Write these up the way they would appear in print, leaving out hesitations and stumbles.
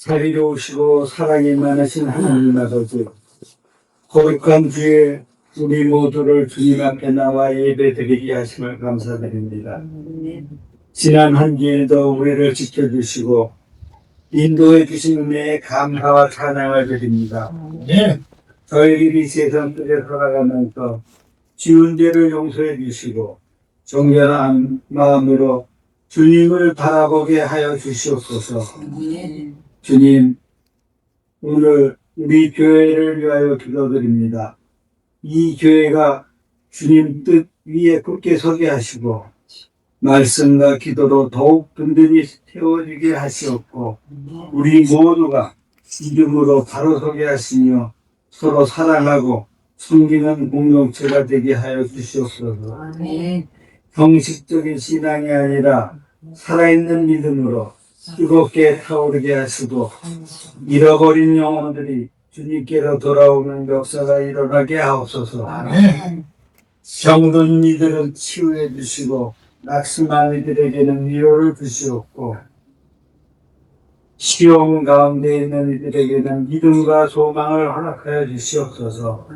자비로우시고 사랑이 많으신 하나님 아버지, 거룩한 주에 우리 모두를 주님 앞에 나와 예배드리게 하심을 감사드립니다. 지난 한 주일도 우리를 지켜주시고 인도해 주신 은혜에 감사와 찬양을 드립니다. 저희들이 세상 속에 살아가면서 지은 죄를 용서해 주시고 정결한 마음으로 주님을 바라보게 하여 주시옵소서. 주님, 오늘 우리 교회를 위하여 기도드립니다. 이 교회가 주님 뜻 위에 굳게 서게 하시고 말씀과 기도로 더욱 든든히 세워지게 하시옵고 우리 모두가 믿음으로 바로 서게 하시며 서로 사랑하고 숨기는 공동체가 되게 하여 주시옵소서. 형식적인 신앙이 아니라 살아있는 믿음으로 뜨겁게 타오르게 하시고 잃어버린 영혼들이 주님께로 돌아오는 역사가 일어나게 하옵소서. 병든 이들은 치유해 주시고 낙심한 이들에게는 위로를 주시옵고 시험 가운데 있는 이들에게는 믿음과 소망을 허락하여 주시옵소서.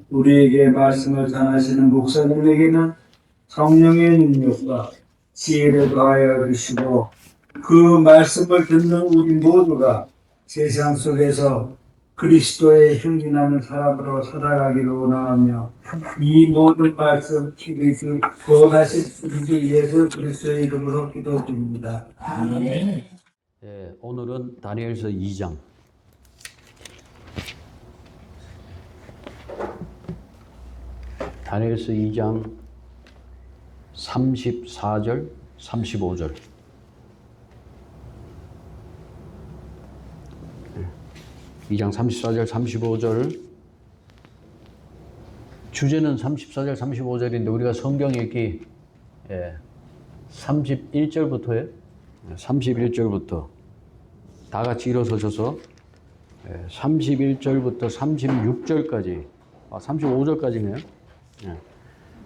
우리에게 말씀을 전하시는 목사님에게는 성령의 능력과 지혜를 더하여 주시고 그 말씀을 듣는 우리 모두가 세상 속에서 그리스도의 형기나는 사람으로 살아가기를 원하며 이 모든 말씀 기도를 구원하실 우리 예수 그리스도의 이름으로 기도드립니다. 아멘. 네, 오늘은 다니엘서 2장 다니엘서 2장 34절 35절 2장 34절 35절 주제는 34절 35절인데 우리가 성경 읽기 31절부터예요. 31절부터 다 같이 일어서셔서 31절부터 36절까지 35절까지네요.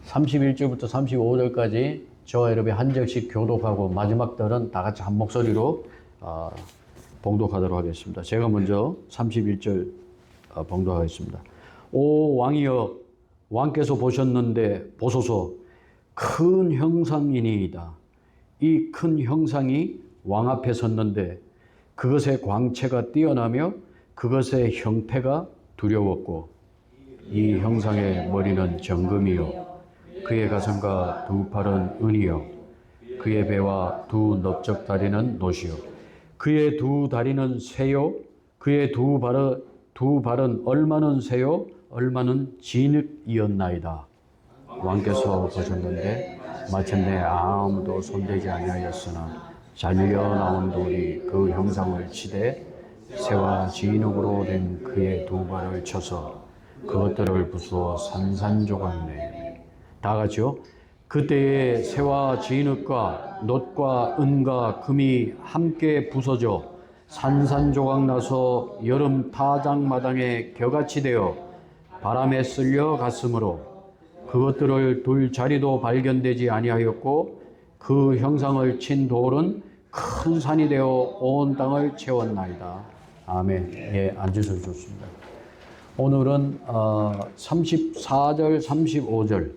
31절부터 35절까지 저와 여러분이 한 절씩 교독하고 마지막 절은 다 같이 한 목소리로 봉독하도록 하겠습니다. 제가 먼저 31절 봉독하겠습니다. 오 왕이여, 왕께서 보셨는데 보소서, 큰 형상이니이다. 이 큰 형상이 왕 앞에 섰는데 그것의 광채가 뛰어나며 그것의 형태가 두려웠고 이 형상의 머리는 정금이요 그의 가슴과 두 팔은 은이요 그의 배와 두 넓적 다리는 노시요 그의 두 다리는 쇠요 그의 두 발은 얼마는 쇠요 얼마는 진흙이었나이다. 왕께서 보셨는데 마침내 아무도 손대지 아니하였으나 잘려 나온 돌이 그 형상을 치되 쇠와 진흙으로 된 그의 두 발을 쳐서 그것들을 부수어 산산조각 내니 다 같이요. 그때에 쇠와 진흙과 놋과 은과 금이 함께 부서져 산산조각 나서 여름 타작마당에 겨같이 되어 바람에 쓸려 갔으므로 그것들을 둘 자리도 발견되지 아니하였고 그 형상을 친 돌은 큰 산이 되어 온 땅을 채웠나이다. 아멘. 예, 앉으셔도 좋습니다. 오늘은 34절, 35절,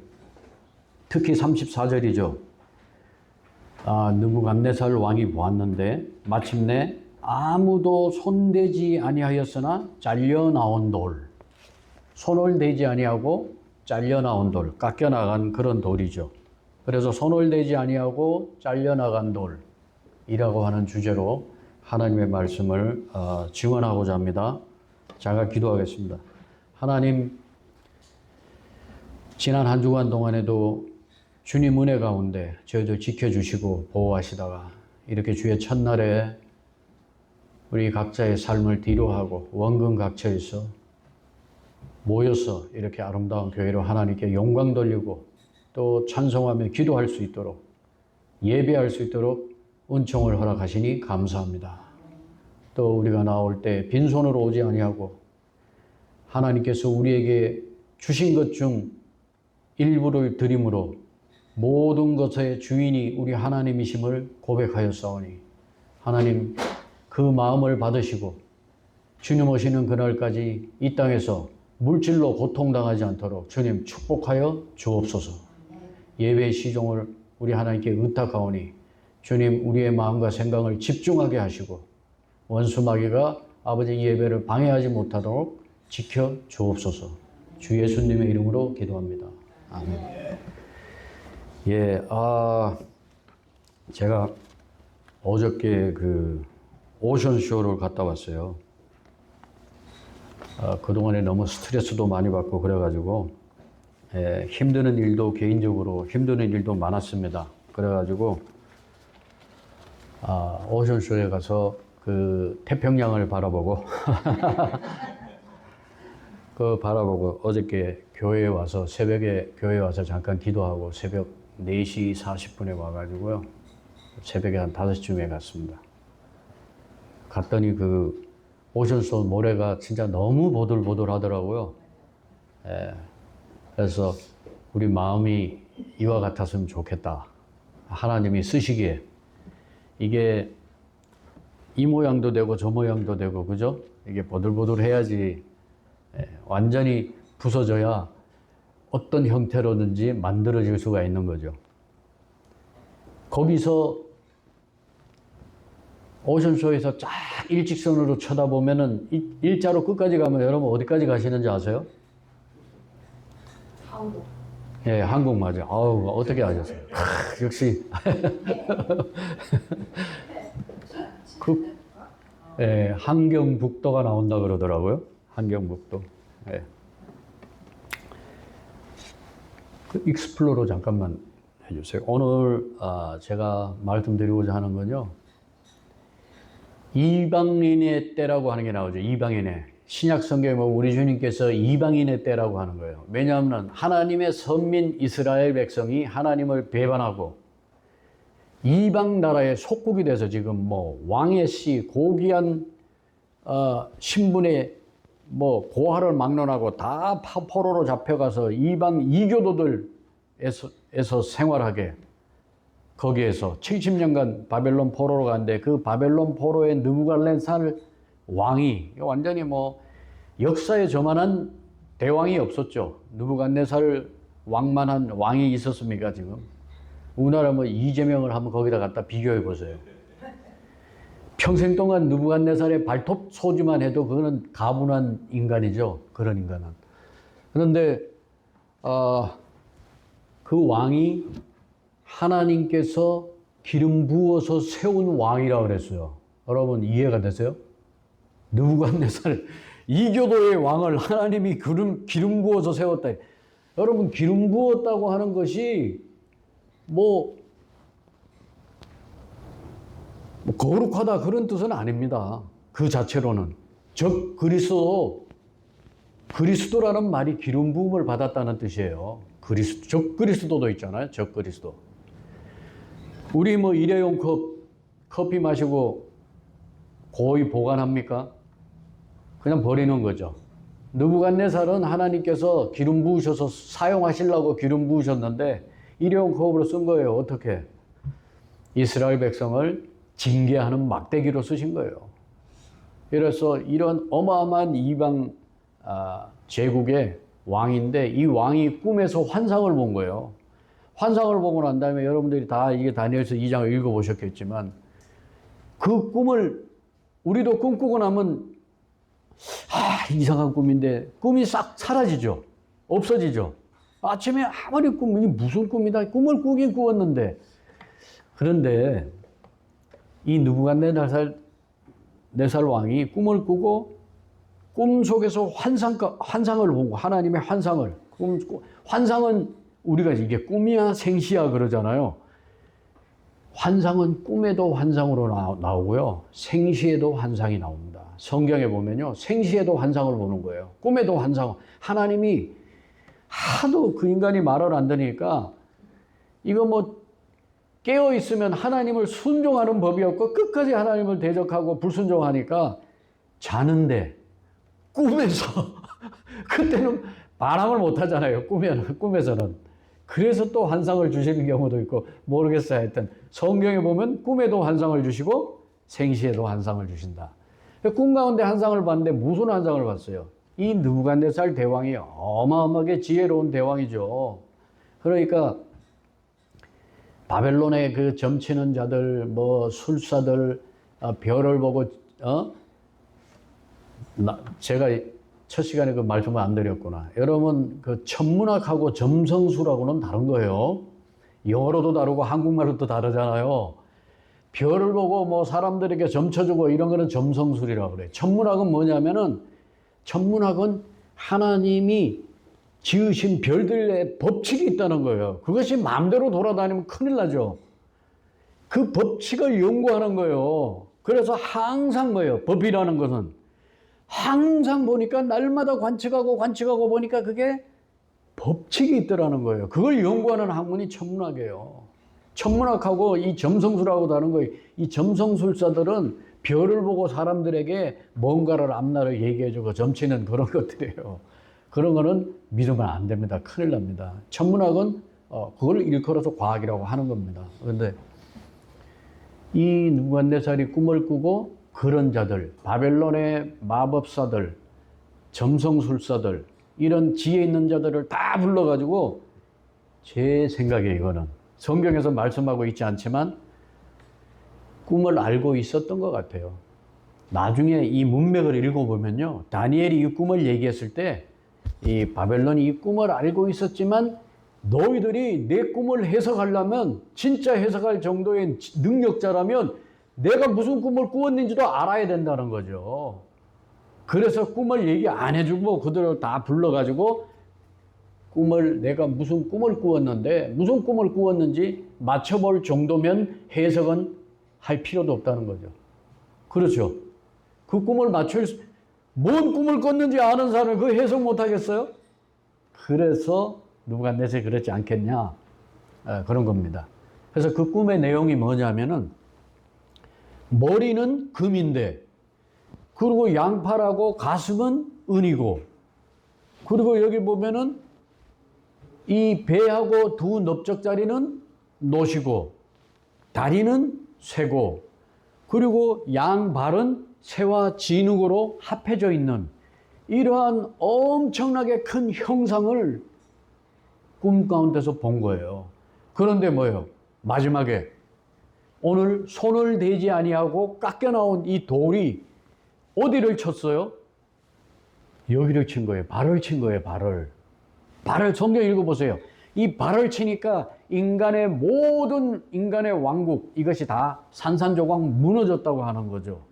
특히 34절이죠. 느부갓네살 왕이 보았는데 마침내 아무도 손대지 아니하였으나 잘려 나온 돌, 손을 대지 아니하고 잘려나온 돌, 깎여나간 그런 돌이죠. 그래서 손을 대지 아니하고 잘려나간 돌이라고 하는 주제로 하나님의 말씀을 증언하고자 합니다. 제가 기도하겠습니다. 하나님, 지난 한 주간 동안에도 주님 은혜 가운데 저희들 지켜주시고 보호하시다가 이렇게 주의 첫날에 우리 각자의 삶을 뒤로하고 원근 각처에서 모여서 이렇게 아름다운 교회로 하나님께 영광 돌리고 또 찬송하며 기도할 수 있도록 예배할 수 있도록 은총을 허락하시니 감사합니다. 또 우리가 나올 때 빈손으로 오지 아니하고 하나님께서 우리에게 주신 것 중 일부를 드림으로 모든 것의 주인이 우리 하나님이심을 고백하였사오니 하나님 그 마음을 받으시고 주님 오시는 그날까지 이 땅에서 물질로 고통당하지 않도록 주님 축복하여 주옵소서. 예배 시종을 우리 하나님께 의탁하오니 주님 우리의 마음과 생각을 집중하게 하시고 원수 마귀가 아버지 예배를 방해하지 못하도록 지켜 주옵소서. 주 예수님의 이름으로 기도합니다. 아멘. 예, 제가 어저께 그 오션쇼를 갔다 왔어요. 그동안에 너무 스트레스도 많이 받고 그래가지고 힘드는 일도 개인적으로 힘드는 일도 많았습니다. 그래가지고 오션쇼에 가서 그 태평양을 바라보고 그 바라보고 어저께 교회에 와서 새벽에 교회에 와서 잠깐 기도하고 새벽 4시 40분에 와가지고요. 새벽에 한 5시쯤에 갔습니다. 갔더니 그 오션쇼 모래가 진짜 너무 보들보들 하더라고요. 그래서 우리 마음이 이와 같았으면 좋겠다. 하나님이 쓰시기에 이게 이 모양도 되고 저 모양도 되고 그죠? 이게 보들보들 해야지 완전히 부서져야 어떤 형태로든지 만들어질 수가 있는 거죠. 거기서 오션쇼에서 쫙 일직선으로 쳐다보면은 일자로 끝까지 가면 여러분 어디까지 가시는지 아세요? 한국. 예, 한국 맞아요. 아우, 어떻게 아셨어요? 역시. 예, 한경북도가 나온다 그러더라고요. 한경북도. 예. 그 익스플로러 잠깐만 해주세요. 오늘 제가 말씀드리고자 하는 건요. 이방인의 때라고 하는 게 나오죠. 이방인의. 신약 성경에 보면 우리 주님께서 이방인의 때라고 하는 거예요. 왜냐하면 하나님의 선민 이스라엘 백성이 하나님을 배반하고 이방 나라의 속국이 돼서 지금 뭐 왕의 씨, 고귀한 신분의 뭐 고하를 막론하고 다 포로로 잡혀가서 이방 이교도들에서 생활하게 거기에서 70년간 바벨론 포로로 갔는데 그 바벨론 포로의 느부갓네살 왕이 완전히 뭐 역사에 저만한 대왕이 없었죠. 느부갓네살 왕만한 왕이 있었습니까 지금? 우리나라 뭐 이재명을 한번 거기다 갖다 비교해 보세요. 평생 동안 느부갓네살의 발톱 소지만 해도 그거는 가분한 인간이죠. 그런 인간은. 그런데 그 왕이 하나님께서 기름 부어서 세운 왕이라고 그랬어요. 여러분 이해가 되세요? 느부갓네살 이교도의 왕을 하나님이 기름 부어서 세웠다. 여러분 기름 부었다고 하는 것이 뭐 거룩하다 그런 뜻은 아닙니다. 그 자체로는 적 그리스도라는 말이 기름 부음을 받았다는 뜻이에요. 적 그리스도도 있잖아요. 적 그리스도. 우리 뭐 일회용 커피 마시고 고이 보관합니까? 그냥 버리는 거죠. 느부갓네살은 하나님께서 기름 부으셔서 사용하시려고 기름 부으셨는데 일회용 컵으로 쓴 거예요. 어떻게? 이스라엘 백성을 징계하는 막대기로 쓰신 거예요. 그래서 이런 어마어마한 이방 제국의 왕인데 이 왕이 꿈에서 환상을 본 거예요. 환상을 보고 난 다음에 여러분들이 다 이게 다니엘서 2장을 읽어보셨겠지만 그 꿈을 우리도 꿈꾸고 나면 이상한 꿈인데 꿈이 싹 사라지죠. 없어지죠. 아침에 아무리 이게 무슨 꿈이다. 꿈을 꾸긴 꾸었는데 그런데 이 느부갓네살 왕이 꿈을 꾸고 꿈 속에서 환상을 보고 하나님의 환상을 환상은 우리가 이게 꿈이야 생시야 그러잖아요. 환상은 꿈에도 환상으로 나오고요. 생시에도 환상이 나옵니다. 성경에 보면요. 생시에도 환상을 보는 거예요. 꿈에도 환상. 하나님이 하도 그 인간이 말을 안 들으니까 이거 뭐 깨어 있으면 하나님을 순종하는 법이 없고 끝까지 하나님을 대적하고 불순종하니까 자는데 꿈에서 그때는 반항을 못 하잖아요. 꿈에서는. 그래서 또 환상을 주시는 경우도 있고 모르겠어요. 하여튼 성경에 보면 꿈에도 환상을 주시고 생시에도 환상을 주신다. 꿈 가운데 환상을 봤는데 무슨 환상을 봤어요? 이 느부갓네살 대왕이 어마어마하게 지혜로운 대왕이죠. 그러니까 바벨론의 그 점치는 자들, 뭐 술사들, 별을 보고 제가 첫 시간에 그 말씀을 안 드렸구나. 여러분 그 천문학하고 점성술하고는 다른 거예요. 영어로도 다르고 한국말로도 다르잖아요. 별을 보고 뭐 사람들에게 점쳐주고 이런 거는 점성술이라고 그래요. 천문학은 뭐냐면은 천문학은 하나님이 지으신 별들의 법칙이 있다는 거예요. 그것이 마음대로 돌아다니면 큰일 나죠. 그 법칙을 연구하는 거예요. 그래서 항상 뭐예요? 법이라는 것은 항상 보니까 날마다 관측하고 보니까 그게 법칙이 있더라는 거예요. 그걸 연구하는 학문이 천문학이에요. 천문학하고 이 점성술하고 다른 거예요. 이 점성술사들은 별을 보고 사람들에게 뭔가를 앞날을 얘기해주고 점치는 그런 것들이에요. 그런 거는 믿으면 안 됩니다. 큰일 납니다. 천문학은 그걸 일컬어서 과학이라고 하는 겁니다. 그런데 이 느부갓네살이 꿈을 꾸고 그런 자들, 바벨론의 마법사들, 점성술사들, 이런 지혜 있는 자들을 다 불러가지고 제 생각에 이거는 성경에서 말씀하고 있지 않지만 꿈을 알고 있었던 것 같아요. 나중에 이 문맥을 읽어보면요. 다니엘이 이 꿈을 얘기했을 때 이 바벨론이 이 꿈을 알고 있었지만 너희들이 내 꿈을 해석하려면 진짜 해석할 정도의 능력자라면 내가 무슨 꿈을 꾸었는지도 알아야 된다는 거죠. 그래서 꿈을 얘기 안 해주고 그들을 다 불러가지고 내가 무슨 꿈을 꾸었는데 무슨 꿈을 꾸었는지 맞춰볼 정도면 해석은 할 필요도 없다는 거죠. 그렇죠. 그 꿈을 뭔 꿈을 꿨는지 아는 사람이 그 해석 못 하겠어요? 그래서 느부갓네살이 그렇지 않겠냐? 그런 겁니다. 그래서 그 꿈의 내용이 뭐냐면은 머리는 금인데 그리고 양팔하고 가슴은 은이고 그리고 여기 보면은 이 배하고 두 넓적다리는 노시고 다리는 쇠고 그리고 양발은 새와 진흙으로 합해져 있는 이러한 엄청나게 큰 형상을 꿈 가운데서 본 거예요. 그런데 뭐예요? 마지막에 오늘 손을 대지 아니하고 깎여 나온 이 돌이 어디를 쳤어요? 여기를 친 거예요. 발을 친 거예요. 발을 성경 읽어보세요. 이 발을 치니까 모든 인간의 왕국 이것이 다 산산조각 무너졌다고 하는 거죠.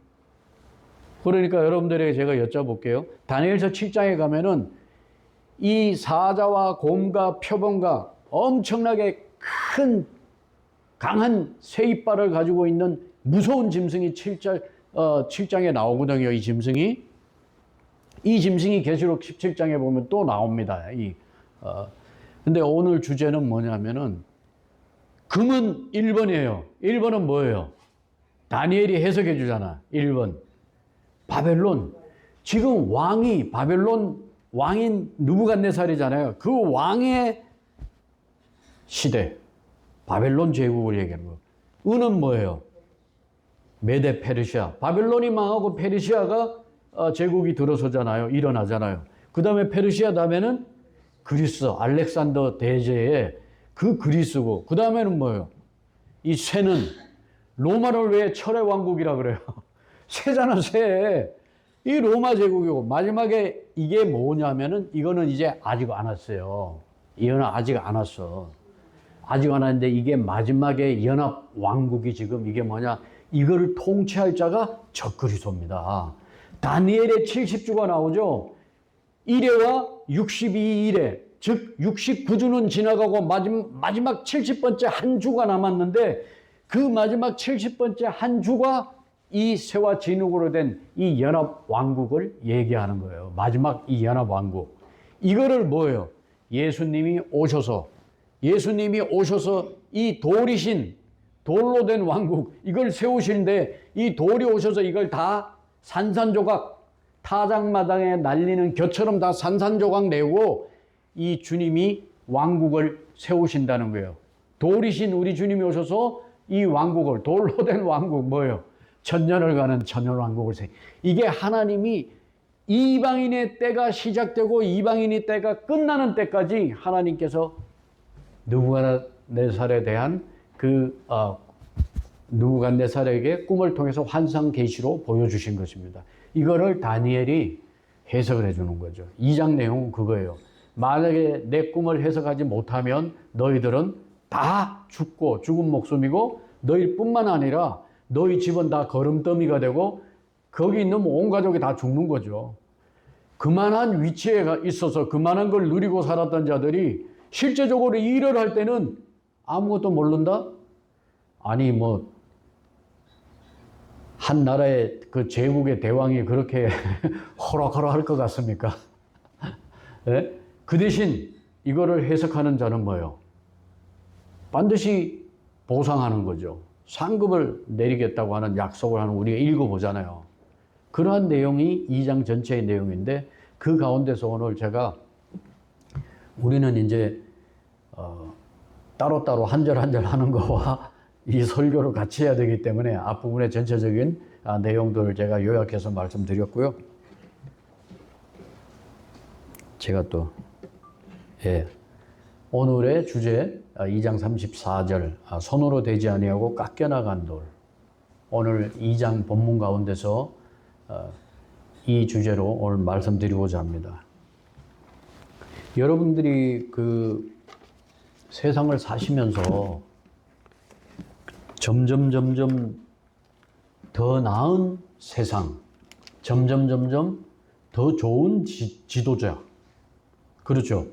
그러니까 여러분들에게 제가 여쭤볼게요. 다니엘서 7장에 가면은 이 사자와 곰과 표범과 엄청나게 큰 강한 새 이빨을 가지고 있는 무서운 짐승이 7장에 나오거든요. 이 짐승이 계시록 17장에 보면 또 나옵니다. 근데 오늘 주제는 뭐냐면은 금은 1번이에요. 1번은 뭐예요? 다니엘이 해석해 주잖아. 1번. 바벨론. 지금 바벨론 왕인 느부갓네살이잖아요. 그 왕의 시대. 바벨론 제국을 얘기하는 거. 은은 뭐예요? 메데 페르시아. 바벨론이 망하고 페르시아가 제국이 들어서잖아요. 일어나잖아요. 그 다음에 페르시아 다음에는 그리스, 알렉산더 대제의 그 그리스고, 그 다음에는 뭐예요? 이 쇠는 로마를 왜 철의 왕국이라 그래요? 쇠잖아, 쇠. 이 로마 제국이고, 마지막에 이게 뭐냐면은 이거는 이제 아직 안 왔어요. 이거는 아직 안 왔어. 아직 안 왔는데 이게 마지막에 연합 왕국이 지금 이게 뭐냐? 이거를 통치할 자가 적그리스도입니다. 다니엘의 70주가 나오죠. 1회와 62일에, 즉 69주는 지나가고 마지막 70번째 한 주가 남았는데 그 마지막 70번째 한 주가 이 쇠와 진흙으로 된 이 연합 왕국을 얘기하는 거예요. 마지막 이 연합 왕국. 이거를 뭐예요? 예수님이 오셔서 이 돌로 된 왕국, 이걸 세우시는데 이 돌이 오셔서 이걸 다 산산조각, 타작마당에 날리는 겨처럼 다 산산조각 내고 이 주님이 왕국을 세우신다는 거예요. 돌이신 우리 주님이 오셔서 이 왕국을, 돌로 된 왕국 뭐예요? 천년을 가는 천년왕국을 이게 하나님이 이방인의 때가 시작되고 이방인의 때가 끝나는 때까지 하나님께서 느부갓네살에 대한 느부갓네살에게 꿈을 통해서 환상 계시로 보여주신 것입니다. 이거를 다니엘이 해석을 해주는 거죠. 2장 내용은 그거예요. 만약에 내 꿈을 해석하지 못하면 너희들은 다 죽고 죽은 목숨이고 너희 뿐만 아니라 너희 집은 다 거름더미가 되고 거기 있는 온 가족이 다 죽는 거죠. 그만한 위치에 있어서 그만한 걸 누리고 살았던 자들이 실제적으로 일을 할 때는 아무것도 모른다? 아니 한 나라의 그 제국의 대왕이 그렇게 호락호락 할 것 같습니까? 네? 그 대신 이거를 해석하는 자는 뭐예요? 반드시 보상하는 거죠. 상급을 내리겠다고 하는 약속을 하는 우리가 읽어보잖아요. 그러한 내용이 2장 전체의 내용인데 그 가운데서 오늘 제가 우리는 이제 따로따로 한 절 한 절 하는 거와 이 설교를 같이 해야 되기 때문에 앞부분의 전체적인 내용들을 제가 요약해서 말씀드렸고요. 제가 또 오늘의 주제 2장 34절 손으로 되지 아니하고 깎여나간 돌. 오늘 2장 본문 가운데서 이 주제로 오늘 말씀드리고자 합니다. 여러분들이 그 세상을 사시면서 점점 더 나은 세상, 점점 더 좋은 지도자, 그렇죠?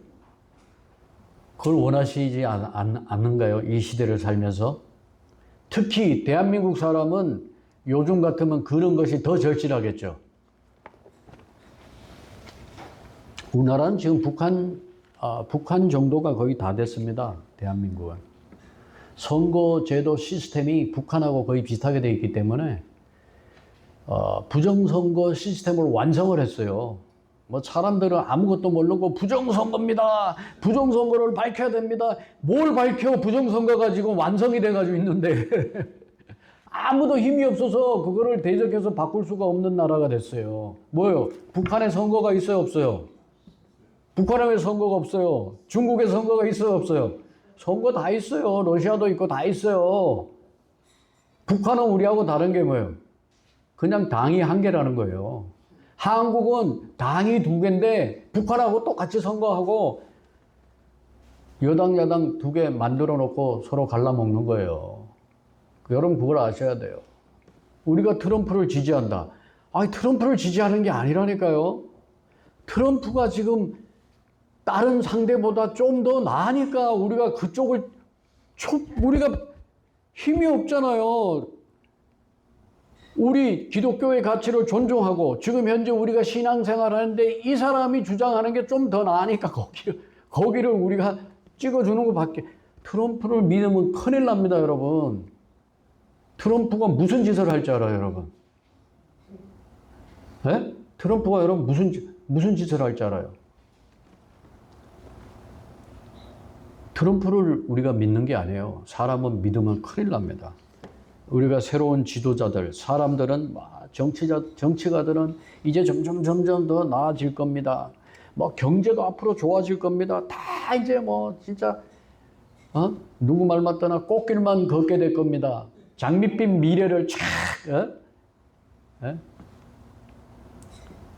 그걸 원하시지 않는가요? 이 시대를 살면서? 특히 대한민국 사람은 요즘 같으면 그런 것이 더 절실하겠죠. 우리나라는 지금 북한 정도가 거의 다 됐습니다. 대한민국은. 선거제도 시스템이 북한하고 거의 비슷하게 되어 있기 때문에 부정선거 시스템을 완성을 했어요. 사람들은 아무것도 모르고 부정선거입니다. 부정선거를 밝혀야 됩니다. 뭘 밝혀? 부정선거가 지금 완성이 돼가지고 있는데 아무도 힘이 없어서 그거를 대적해서 바꿀 수가 없는 나라가 됐어요. 뭐요? 북한에 선거가 있어요, 없어요? 북한에 왜 선거가 없어요? 중국에 선거가 있어요, 없어요? 선거 다 있어요. 러시아도 있고 다 있어요. 북한은 우리하고 다른 게 뭐예요? 그냥 당이 한 개라는 거예요. 한국은 당이 두 개인데 북한하고 똑같이 선거하고 여당, 야당 두 개 만들어 놓고 서로 갈라먹는 거예요. 여러분 그걸 아셔야 돼요. 우리가 트럼프를 지지한다. 아니 트럼프를 지지하는 게 아니라니까요. 트럼프가 지금 다른 상대보다 좀 더 나으니까 우리가 그쪽을 우리가 힘이 없잖아요. 우리 기독교의 가치를 존중하고 지금 현재 우리가 신앙생활 하는데 이 사람이 주장하는 게 좀 더 나으니까 거기를 우리가 찍어주는 것밖에. 트럼프를 믿으면 큰일 납니다, 여러분. 트럼프가 무슨 짓을 할 줄 알아요, 여러분? 네? 트럼프가 여러분 무슨 짓을 할 줄 알아요? 트럼프를 우리가 믿는 게 아니에요. 사람은 믿으면 큰일 납니다. 우리가 새로운 지도자들, 사람들은, 정치가들은 이제 점점 더 나아질 겁니다. 경제도 앞으로 좋아질 겁니다. 다 이제 진짜, 누구 말 맞다나 꽃길만 걷게 될 겁니다. 장밋빛 미래를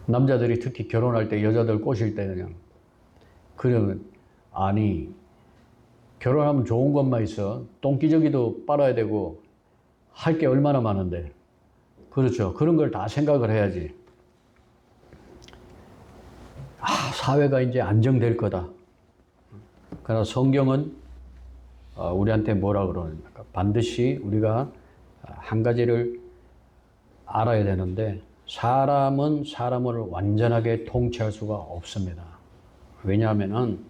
남자들이 특히 결혼할 때 여자들 꼬실 때 그러면, 아니, 결혼하면 좋은 것만 있어. 똥기저귀도 빨아야 되고, 할 게 얼마나 많은데. 그렇죠. 그런 걸 다 생각을 해야지. 사회가 이제 안정될 거다. 그러나 성경은 우리한테 뭐라 그러는가? 반드시 우리가 한 가지를 알아야 되는데, 사람은 사람을 완전하게 통치할 수가 없습니다. 왜냐하면은,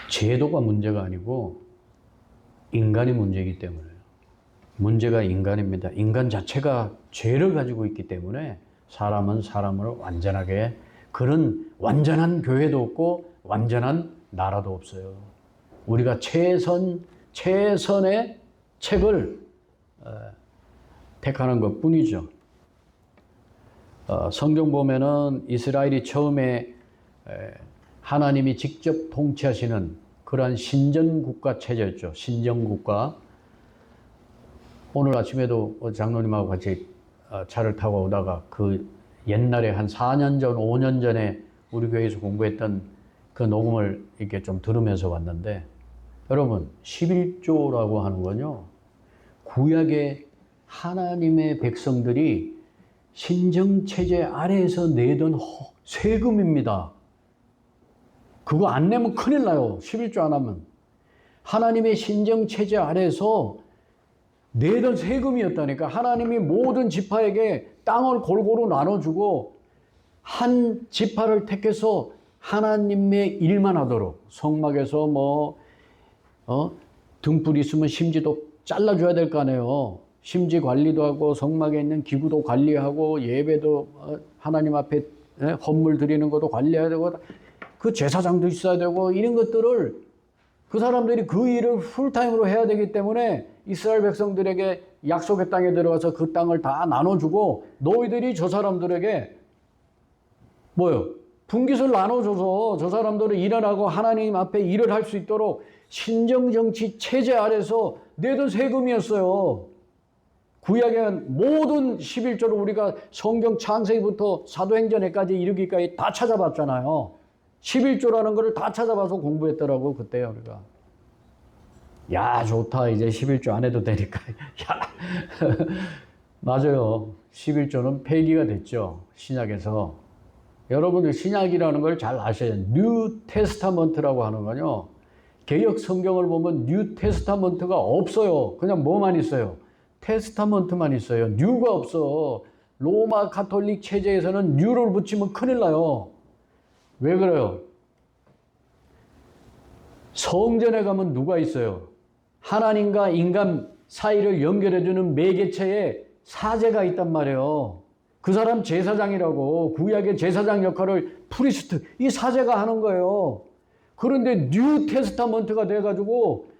제도가 문제가 아니고, 인간이 문제이기 때문에요. 문제가 인간입니다. 인간 자체가 죄를 가지고 있기 때문에 사람은 사람을 완전하게, 그런 완전한 교회도 없고 완전한 나라도 없어요. 우리가 최선의 책을 택하는 것 뿐이죠. 성경 보면은 이스라엘이 처음에 하나님이 직접 통치하시는 그러한 신전국가 체제였죠. 신정국가. 오늘 아침에도 장로님하고 같이 차를 타고 오다가 그 옛날에 한 4년 전, 5년 전에 우리 교회에서 공부했던 그 녹음을 이렇게 좀 들으면서 왔는데, 여러분 11조라고 하는 건요, 구약의 하나님의 백성들이 신정체제 아래에서 내던 세금입니다. 그거 안 내면 큰일 나요. 11조 안 하면. 하나님의 신정체제 아래에서 내던 세금이었다니까. 하나님이 모든 지파에게 땅을 골고루 나눠주고 한 지파를 택해서 하나님의 일만 하도록, 성막에서 등불 있으면 심지도 잘라줘야 될 거 아니에요. 심지 관리도 하고 성막에 있는 기구도 관리하고 예배도 하나님 앞에 헌물 드리는 것도 관리해야 되고 그 제사장도 있어야 되고 이런 것들을 그 사람들이 그 일을 풀타임으로 해야 되기 때문에 이스라엘 백성들에게 약속의 땅에 들어가서 그 땅을 다 나눠주고 너희들이 저 사람들에게 분깃을 나눠줘서 저 사람들을 일어나고 하나님 앞에 일을 할 수 있도록 신정정치 체제 아래서 내던 세금이었어요. 구약의 모든 11조를 우리가 성경 창세기부터 사도행전에까지 이르기까지 다 찾아봤잖아요. 11조라는 것을 다 찾아봐서 공부했더라고, 그때 우리가. 야, 좋다. 이제 11조 안 해도 되니까. 야. 맞아요. 11조는 폐기가 됐죠. 신약에서. 여러분들 신약이라는 걸 잘 아셔야 돼요. 뉴 테스타먼트라고 하는 건요, 개역 성경을 보면 뉴 테스타먼트가 없어요. 그냥 뭐만 있어요? 테스타먼트만 있어요. 뉴가 없어. 로마 가톨릭 체제에서는 뉴를 붙이면 큰일 나요. 왜 그래요? 성전에 가면 누가 있어요? 하나님과 인간 사이를 연결해주는 매개체에 사제가 있단 말이에요. 그 사람 제사장이라고. 구약의 제사장 역할을 프리스트, 이 사제가 하는 거예요. 그런데 뉴 테스타먼트가 돼가지고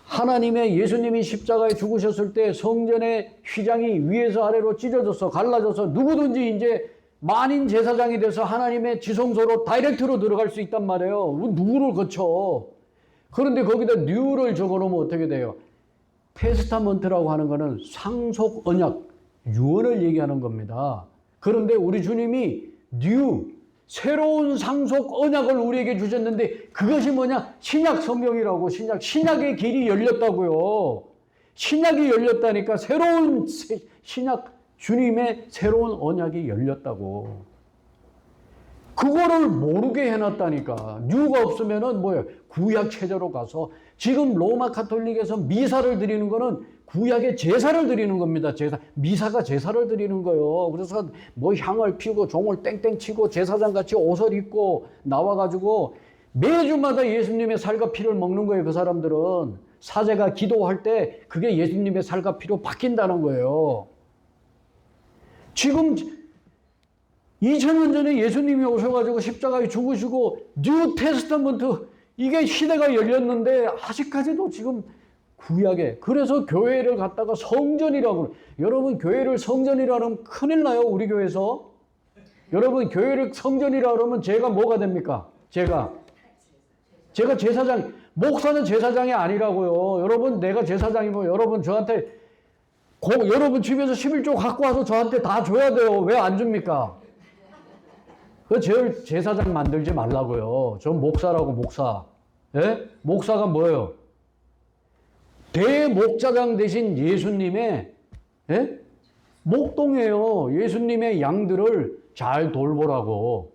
하나님의 예수님이 십자가에 죽으셨을 때 성전의 휘장이 위에서 아래로 찢어져서 갈라져서 누구든지 이제 만인 제사장이 돼서 하나님의 지성소로 다이렉트로 들어갈 수 있단 말이에요. 누구를 거쳐. 그런데 거기다 뉴를 적어놓으면 어떻게 돼요? 테스타먼트라고 하는 거는 상속 언약, 유언을 얘기하는 겁니다. 그런데 우리 주님이 뉴, 새로운 상속 언약을 우리에게 주셨는데 그것이 뭐냐? 신약 성경이라고. 신약의 길이 열렸다고요. 신약이 열렸다니까. 새로운 신약, 주님의 새로운 언약이 열렸다고. 그거를 모르게 해놨다니까. 뉴가 없으면은 구약 체제로 가서 지금 로마 가톨릭에서 미사를 드리는 거는 구약의 제사를 드리는 겁니다. 미사가 제사를 드리는 거예요. 그래서 향을 피우고 종을 땡땡 치고 제사장 같이 옷을 입고 나와가지고 매주마다 예수님의 살과 피를 먹는 거예요. 그 사람들은 사제가 기도할 때 그게 예수님의 살과 피로 바뀐다는 거예요. 지금 2000년 전에 예수님이 오셔가지고 십자가에 죽으시고 뉴 테스타먼트, 이게 시대가 열렸는데 아직까지도 지금 구약에, 그래서 교회를 갖다가 성전이라고 그래요. 여러분, 교회를 성전이라 그러면 큰일 나요, 우리 교회에서. 여러분, 교회를 성전이라 그러면 제가 뭐가 됩니까? 제가 제사장, 목사는 제사장이 아니라고요. 여러분, 내가 제사장이면 여러분 저한테 여러분 집에서 11조 갖고 와서 저한테 다 줘야 돼요. 왜 안 줍니까? 제사장 만들지 말라고요. 전 목사라고, 목사. 예? 목사가 뭐예요? 대목자장 대신 예수님의 목동이에요. 예수님의 양들을 잘 돌보라고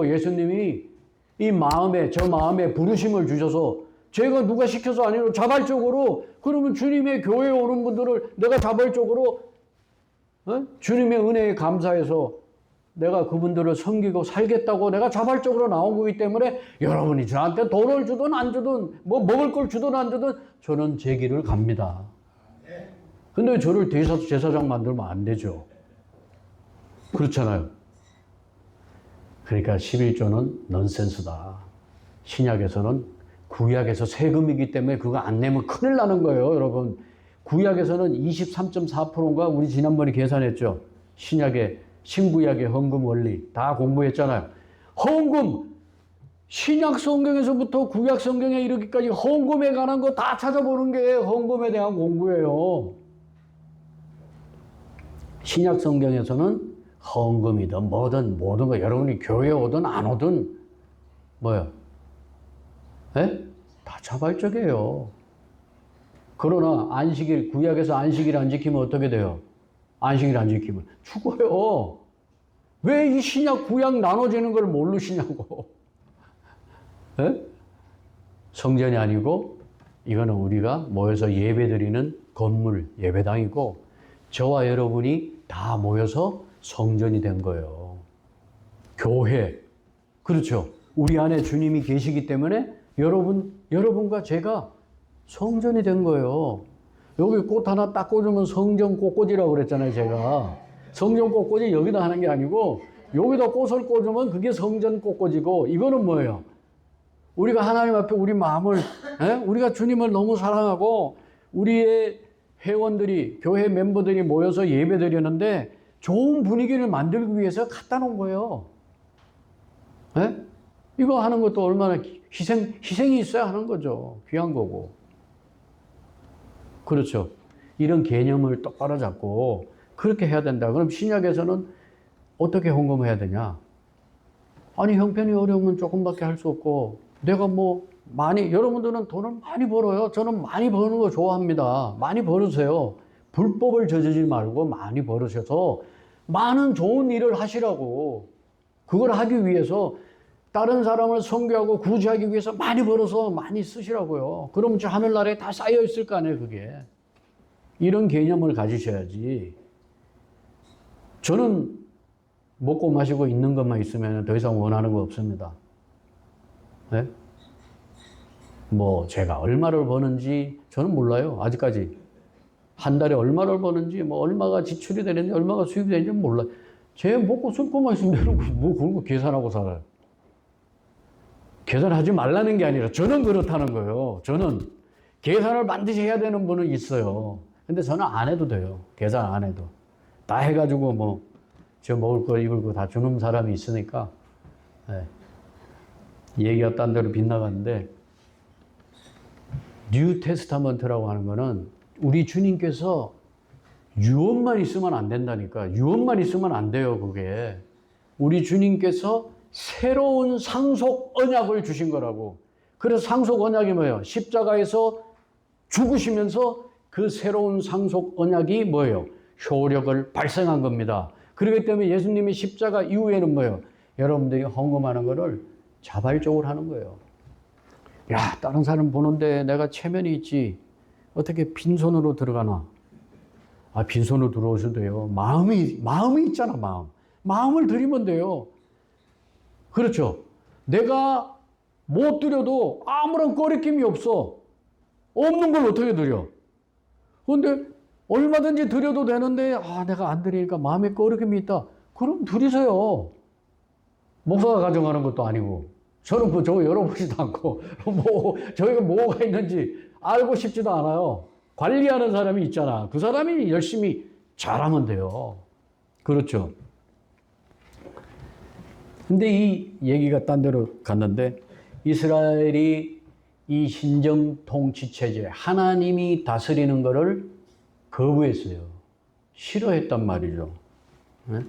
예수님이 저 마음에 부르심을 주셔서, 제가 누가 시켜서 아니고 자발적으로, 그러면 주님의 교회에 오는 분들을 내가 자발적으로 주님의 은혜에 감사해서 내가 그분들을 섬기고 살겠다고 내가 자발적으로 나온 거기 때문에, 여러분이 저한테 돈을 주든 안 주든 먹을 걸 주든 안 주든 저는 제 길을 갑니다. 근데 저를 제사장 만들면 안 되죠. 그렇잖아요. 그러니까 11조는 넌센스다. 신약에서는, 구약에서 세금이기 때문에 그거 안 내면 큰일 나는 거예요, 여러분. 구약에서는 23.4%인가 우리 지난번에 계산했죠. 신구약의 헌금 원리 다 공부했잖아요. 헌금 신약 성경에서부터 구약 성경에 이르기까지 헌금에 관한 거 다 찾아보는 게 헌금에 대한 공부예요. 신약 성경에서는 헌금이든 뭐든 모든 거 여러분이 교회 오든 안 오든 뭐요? 에? 다 자발적이에요. 그러나 안식일, 구약에서 안식일 안 지키면 어떻게 돼요? 안식일 안 지키면 죽어요. 왜 이 신약, 구약 나눠지는 걸 모르시냐고. 에? 성전이 아니고 이거는 우리가 모여서 예배드리는 건물, 예배당이고 저와 여러분이 다 모여서 성전이 된 거예요. 교회. 그렇죠. 우리 안에 주님이 계시기 때문에 여러분과 제가 성전이 된 거예요. 여기 꽃 하나 딱 꽂으면 성전 꽃꽂이라고 그랬잖아요, 제가. 성전 꽃꽂이 여기다 하는 게 아니고 여기다 꽃을 꽂으면 그게 성전 꽃꽂이고 이거는 뭐예요? 우리가 하나님 앞에 우리 마음을, 우리가 주님을 너무 사랑하고 우리의 회원들이, 교회 멤버들이 모여서 예배 드리는데 좋은 분위기를 만들기 위해서 갖다 놓은 거예요. 이거 하는 것도 얼마나 희생이 있어야 하는 거죠. 귀한 거고. 그렇죠. 이런 개념을 똑바로 잡고 그렇게 해야 된다. 그럼 신약에서는 어떻게 헌금해야 되냐? 아니, 형편이 어려우면 조금밖에 할 수 없고, 내가 여러분들은 돈을 많이 벌어요. 저는 많이 버는 거 좋아합니다. 많이 벌으세요. 불법을 저지르지 말고 많이 벌으셔서 많은 좋은 일을 하시라고. 그걸 하기 위해서 다른 사람을 섬기하고 구제하기 위해서 많이 벌어서 많이 쓰시라고요. 그럼 저 하늘나라에 다 쌓여 있을 거 아니에요, 그게. 이런 개념을 가지셔야지. 저는 먹고 마시고 있는 것만 있으면 더 이상 원하는 거 없습니다. 네? 제가 얼마를 버는지 저는 몰라요, 아직까지. 한 달에 얼마를 버는지, 얼마가 지출이 되는지, 얼마가 수입이 되는지 몰라요. 제 먹고 쓸 것만 있으면 되는 거지. 그런 거 계산하고 살아요. 계산하지 말라는 게 아니라 저는 그렇다는 거예요. 저는 계산을 반드시 해야 되는 분은 있어요. 근데 저는 안 해도 돼요. 계산 안 해도. 다 해가지고 저 먹을 거 입을 거 다 주는 사람이 있으니까 얘기가 딴 데로 빗나갔는데 뉴 테스타먼트라고 하는 거는 우리 주님께서 유언만 있으면 안 된다니까. 유언만 있으면 안 돼요, 그게. 우리 주님께서 새로운 상속 언약을 주신 거라고. 그래서 상속 언약이 뭐예요? 십자가에서 죽으시면서 그 새로운 상속 언약이 뭐예요? 효력을 발생한 겁니다. 그렇기 때문에 예수님이 십자가 이후에는 뭐예요? 여러분들이 헌금하는 거를 자발적으로 하는 거예요. 야, 다른 사람 보는데 내가 체면이 있지. 어떻게 빈손으로 들어가나? 빈손으로 들어오셔도 돼요. 마음이 있잖아, 마음. 마음을 드리면 돼요. 그렇죠. 내가 못 드려도 아무런 꺼리낌이 없어. 없는 걸 어떻게 드려? 그런데 얼마든지 드려도 되는데, 내가 안 드리니까 마음에 꺼리낌이 있다. 그럼 드리세요. 목사가 가져가는 것도 아니고. 저는 저거 열어보지도 않고, 저희가 뭐가 있는지 알고 싶지도 않아요. 관리하는 사람이 있잖아. 그 사람이 열심히 잘하면 돼요. 그렇죠. 근데 이 얘기가 딴 데로 갔는데, 이스라엘이 이 신정 통치 체제, 하나님이 다스리는 것을 거부했어요. 싫어했단 말이죠. 네?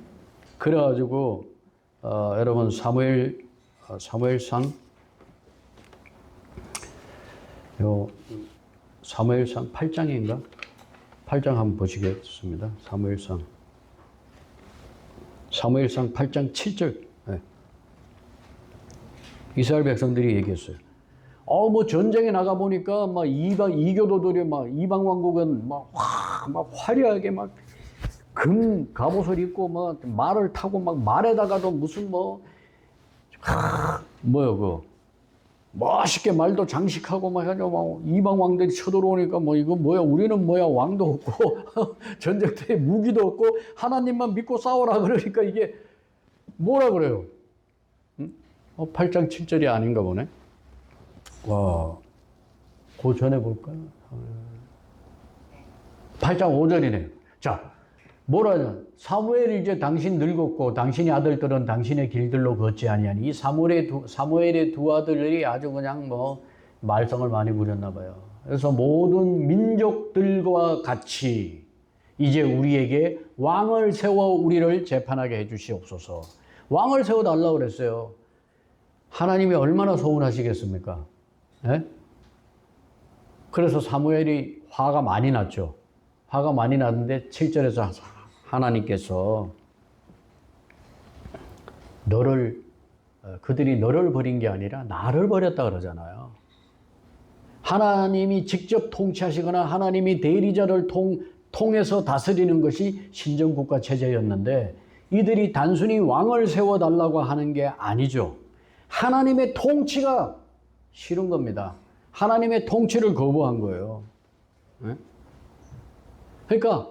그래가지고, 여러분, 사무엘상 8장인가? 8장 한번 보시겠습니다. 사무엘상 8장 7절. 네. 이스라엘 백성들이 얘기했어요. 전쟁에 나가보니까, 이교도들이 이방 왕국은 화려하게 금 갑옷을 입고, 말을 타고, 말에다가도 무슨 멋있게 말도 장식하고 해가지고 이방 왕들이 쳐들어오니까 이거 뭐야, 우리는 뭐야, 왕도 없고 전쟁터에 무기도 없고 하나님만 믿고 싸워라 그러니까 이게 뭐라 그래요? 8장 7절이 아닌가 보네. 와, 그 전에 볼까요? 8장 5절이네요. 자, 뭐라냐? 사무엘이 이제 당신 늙었고 당신의 아들들은 당신의 길들로 걷지 아니하니. 이 사무엘의 두 아들들이 아주 그냥 뭐 말썽을 많이 부렸나 봐요. 그래서 모든 민족들과 같이 이제 우리에게 왕을 세워 우리를 재판하게 해 주시옵소서. 왕을 세워 달라고 그랬어요. 하나님이 얼마나 서운하시겠습니까? 네? 그래서 사무엘이 화가 많이 났죠. 화가 많이 났는데 7절에서 하나님께서 그들이 너를 버린 게 아니라 나를 버렸다 그러잖아요. 하나님이 직접 통치하시거나 하나님이 대리자를 통해서 다스리는 것이 신정국가 체제였는데 이들이 단순히 왕을 세워달라고 하는 게 아니죠. 하나님의 통치가 싫은 겁니다. 하나님의 통치를 거부한 거예요. 네? 그러니까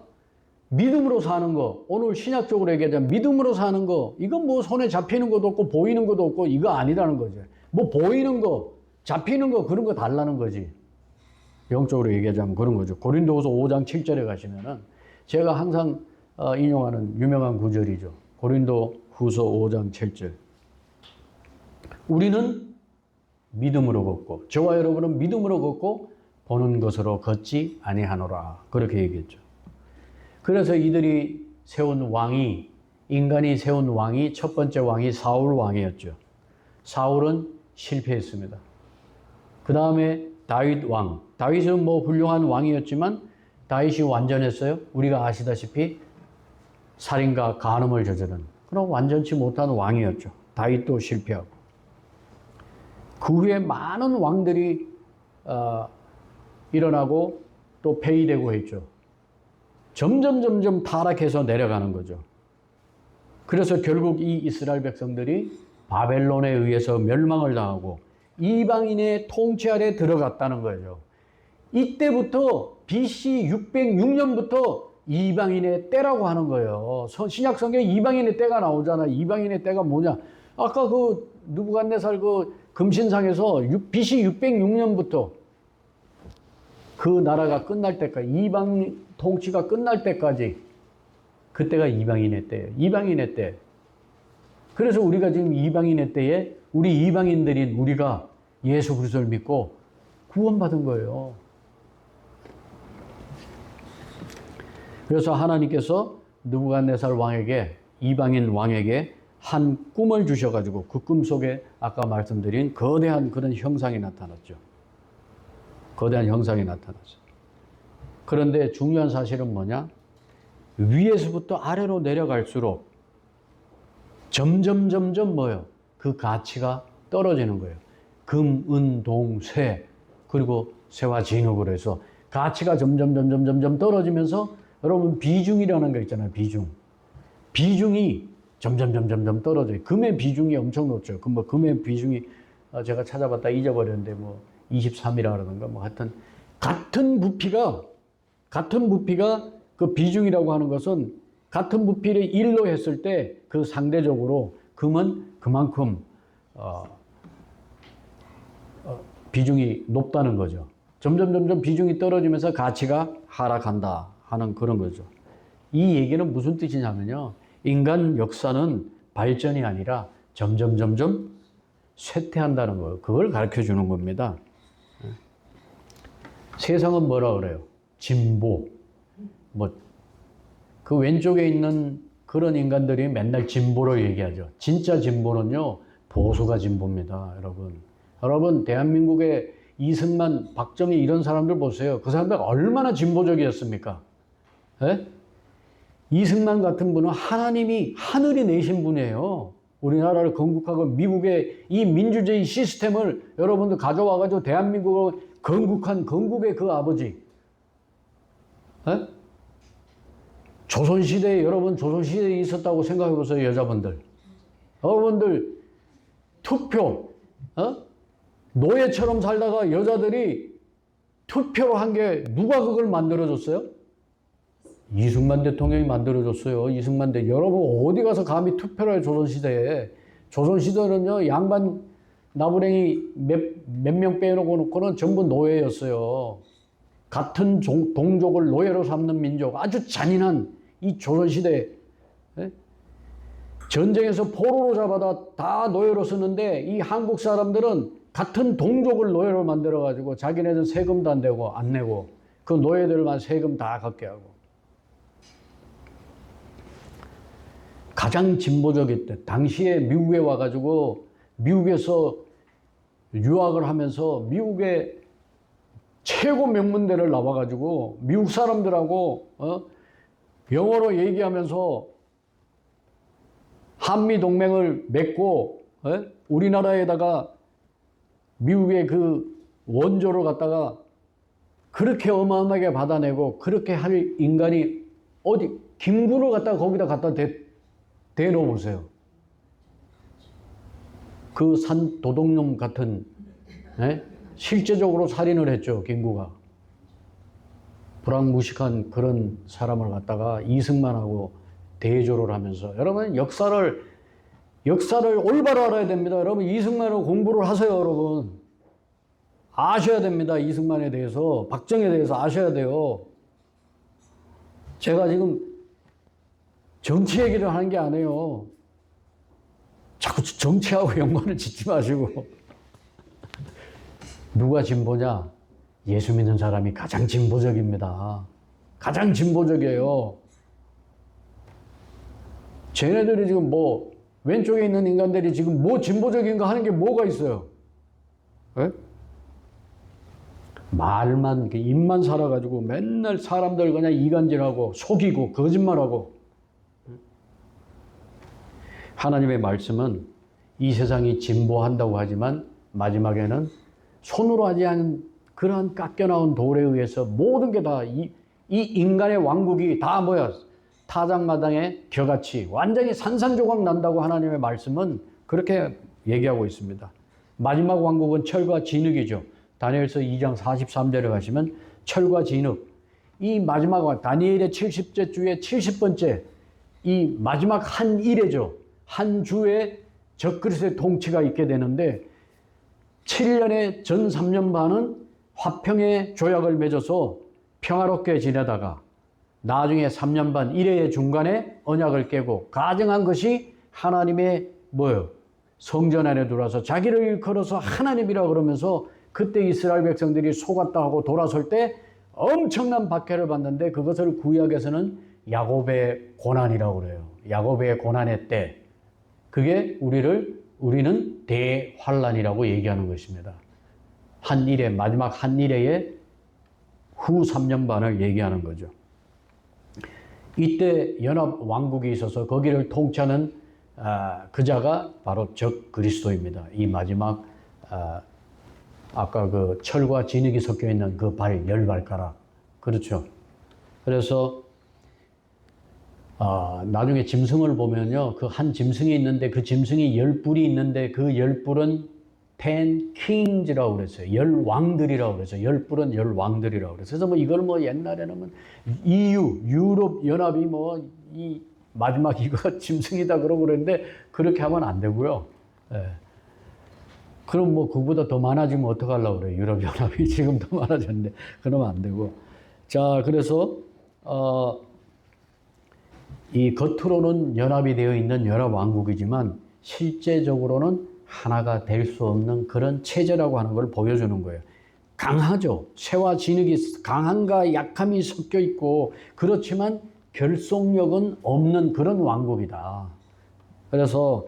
믿음으로 사는 거, 오늘 신약적으로 얘기하자면 믿음으로 사는 거, 이건 뭐 손에 잡히는 것도 없고 보이는 것도 없고 이거 아니라는 거죠. 뭐 보이는 거, 잡히는 거 그런 거 달라는 거지. 영적으로 얘기하자면 그런 거죠. 고린도후서 5장 7절에 가시면은 제가 항상 인용하는 유명한 구절이죠. 고린도후서 5장 7절. 우리는 믿음으로 걷고 저와 여러분은 믿음으로 걷고 보는 것으로 걷지 아니하노라. 그렇게 얘기했죠. 그래서 이들이 세운 왕이 인간이 세운 왕이 첫 번째 왕이 사울 왕이었죠. 사울은 실패했습니다. 그 다음에 다윗 왕. 다윗은 뭐 훌륭한 왕이었지만 다윗이 완전했어요? 우리가 아시다시피 살인과 간음을 저지른 그런 완전치 못한 왕이었죠. 다윗도 실패하고. 그 후에 많은 왕들이 일어나고 또 폐위되고 했죠. 점점 타락해서 내려가는 거죠. 그래서 결국 이 이스라엘 백성들이 바벨론에 의해서 멸망을 당하고 이방인의 통치 아래 들어갔다는 거죠. 이때부터 BC 606년부터 이방인의 때라고 하는 거예요. 신약 성경에 이방인의 때가 나오잖아. 이방인의 때가 뭐냐? 아까 그 느부갓네살 그 금신상에서 BC 606년부터 그 나라가 끝날 때까지 이방 통치가 끝날 때까지 그때가 이방인의 때예요. 이방인의 때. 그래서 우리가 지금 이방인의 때에 우리 이방인들인 우리가 예수 그리스도를 믿고 구원받은 거예요. 그래서 하나님께서 느부갓네살 왕에게 이방인 왕에게 한 꿈을 주셔가지고 그 꿈 속에 아까 말씀드린 거대한 그런 형상이 나타났죠. 거대한 형상이 나타났어요. 그런데 중요한 사실은 뭐냐? 위에서부터 아래로 내려갈수록 점점 뭐예요? 그 가치가 떨어지는 거예요. 금, 은, 동, 쇠 그리고 새와 진흙으로 해서 가치가 점점 떨어지면서 여러분 비중이라는 거 있잖아요. 비중이 점점 떨어져요. 금의 비중이 엄청 높죠. 금의 비중이 제가 찾아봤다 잊어버렸는데 뭐 23이라 그러던가 뭐 하여튼 같은 부피가 그 비중이라고 하는 것은 같은 부피를 1로 했을 때 그 상대적으로 금은 그만큼 비중이 높다는 거죠. 점점 비중이 떨어지면서 가치가 하락한다 하는 그런 거죠. 이 얘기는 무슨 뜻이냐면요. 인간 역사는 발전이 아니라 점점 쇠퇴한다는 거예요. 그걸 가르쳐 주는 겁니다. 세상은 뭐라 그래요? 진보. 그 왼쪽에 있는 그런 인간들이 맨날 진보를 얘기하죠. 진짜 진보는요, 보수가 진보입니다, 여러분. 여러분, 대한민국의 이승만, 박정희 이런 사람들 보세요. 그 사람들 얼마나 진보적이었습니까? 에? 이승만 같은 분은 하늘이 내신 분이에요. 우리나라를 건국하고 미국의 이 민주주의 시스템을 여러분들 가져와가지고 대한민국을 건국한 건국의 그 아버지. 에? 조선시대에 여러분 조선시대에 있었다고 생각해 보세요. 여자분들. 여러분들 투표. 노예처럼 살다가 여자들이 투표로 한 게 누가 그걸 만들어줬어요? 이승만 대통령이 만들어줬어요. 이승만 대통령. 여러분 어디 가서 감히 투표를 해요. 조선시대에. 조선시대는요. 양반 나부랭이 몇 명 빼놓고는 전부 노예였어요. 같은 동족을 노예로 삼는 민족, 아주 잔인한 이 조선시대 전쟁에서 포로로 잡아다 다 노예로 쓰는데 이 한국 사람들은 같은 동족을 노예로 만들어가지고 자기네들 세금도 안 내고 안 내고 그 노예들만 세금 다 걷게 하고 가장 진보적일 당시에 미국에 와가지고 미국에서 유학을 하면서 미국의 최고 명문대를 나와가지고 미국 사람들하고 영어로 얘기하면서 한미 동맹을 맺고 우리나라에다가 미국의 그 원조를 갖다가 그렇게 어마어마하게 받아내고 그렇게 할 인간이 어디 김구를 갖다가 거기다 갖다 대놓어 보세요. 그 산 도둑놈 같은 실제적으로 살인을 했죠. 김구가. 불황무식한 그런 사람을 갖다가 이승만하고 대조를 하면서 여러분 역사를 올바로 알아야 됩니다. 여러분 이승만하고 공부를 하세요. 여러분 아셔야 됩니다. 이승만에 대해서 박정희에 대해서 아셔야 돼요. 제가 지금 정치 얘기를 하는 게 아니에요. 자꾸 정치하고 연관을 짓지 마시고 누가 진보냐? 예수 믿는 사람이 가장 진보적입니다. 가장 진보적이에요. 쟤네들이 지금 뭐 왼쪽에 있는 인간들이 지금 뭐 진보적인 거 하는 게 뭐가 있어요? 에? 말만 입만 살아가지고 맨날 사람들 그냥 이간질하고 속이고 거짓말하고. 하나님의 말씀은 이 세상이 진보한다고 하지만 마지막에는 손으로 하지 않은 그러한 깎여나온 돌에 의해서 모든 게 다 이 인간의 왕국이 다 뭐야? 타작마당의 겨같이 완전히 산산조각 난다고 하나님의 말씀은 그렇게 얘기하고 있습니다. 마지막 왕국은 철과 진흙이죠. 다니엘서 2장 43절에 가시면 철과 진흙. 이 마지막 다니엘의 70째 주의 70번째 이 마지막 한 일회죠. 한 주에 적그리스도의 통치가 있게 되는데 7년의 전 3년 반은 화평의 조약을 맺어서 평화롭게 지내다가 나중에 3년 반 1회의 중간에 언약을 깨고 가정한 것이 하나님의 뭐예요? 성전 안에 들어와서 자기를 일컬어서 하나님이라 그러면서 그때 이스라엘 백성들이 속았다 하고 돌아설 때 엄청난 박해를 받는데 그것을 구약에서는 야곱의 고난이라고 그래요. 야곱의 고난의 때. 그게 우리는 대환란이라고 얘기하는 것입니다. 한 일회, 마지막 한 일회의 후 3년 반을 얘기하는 거죠. 이때 연합 왕국이 있어서 거기를 통치하는 그자가 바로 적 그리스도입니다. 이 마지막 아까 그 철과 진흙이 섞여 있는 그 발, 10발가락. 그렇죠. 그래서 나중에 짐승을 보면요. 그 한 짐승이 있는데 그 짐승이 10뿔이 있는데 그 10뿔은 10 kings라고 그랬어요. 10왕들이라고 그랬어요. 10뿔은 10왕들이라고 그랬어요. 그래서 뭐 이걸 뭐 옛날에는 EU, 유럽 연합이 뭐 이 마지막 이거 짐승이다 그러고 그랬는데 그렇게 하면 안 되고요. 예. 그럼 뭐 그보다 더 많아지면 어떡하려고 그래요. 유럽 연합이 지금 더 많아졌는데 그러면 안 되고. 자, 그래서 이 겉으로는 연합이 되어 있는 연합 왕국이지만 실제적으로는 하나가 될 수 없는 그런 체제라고 하는 걸 보여주는 거예요. 강하죠. 쇠와 진흙이 강함과 약함이 섞여 있고 그렇지만 결속력은 없는 그런 왕국이다. 그래서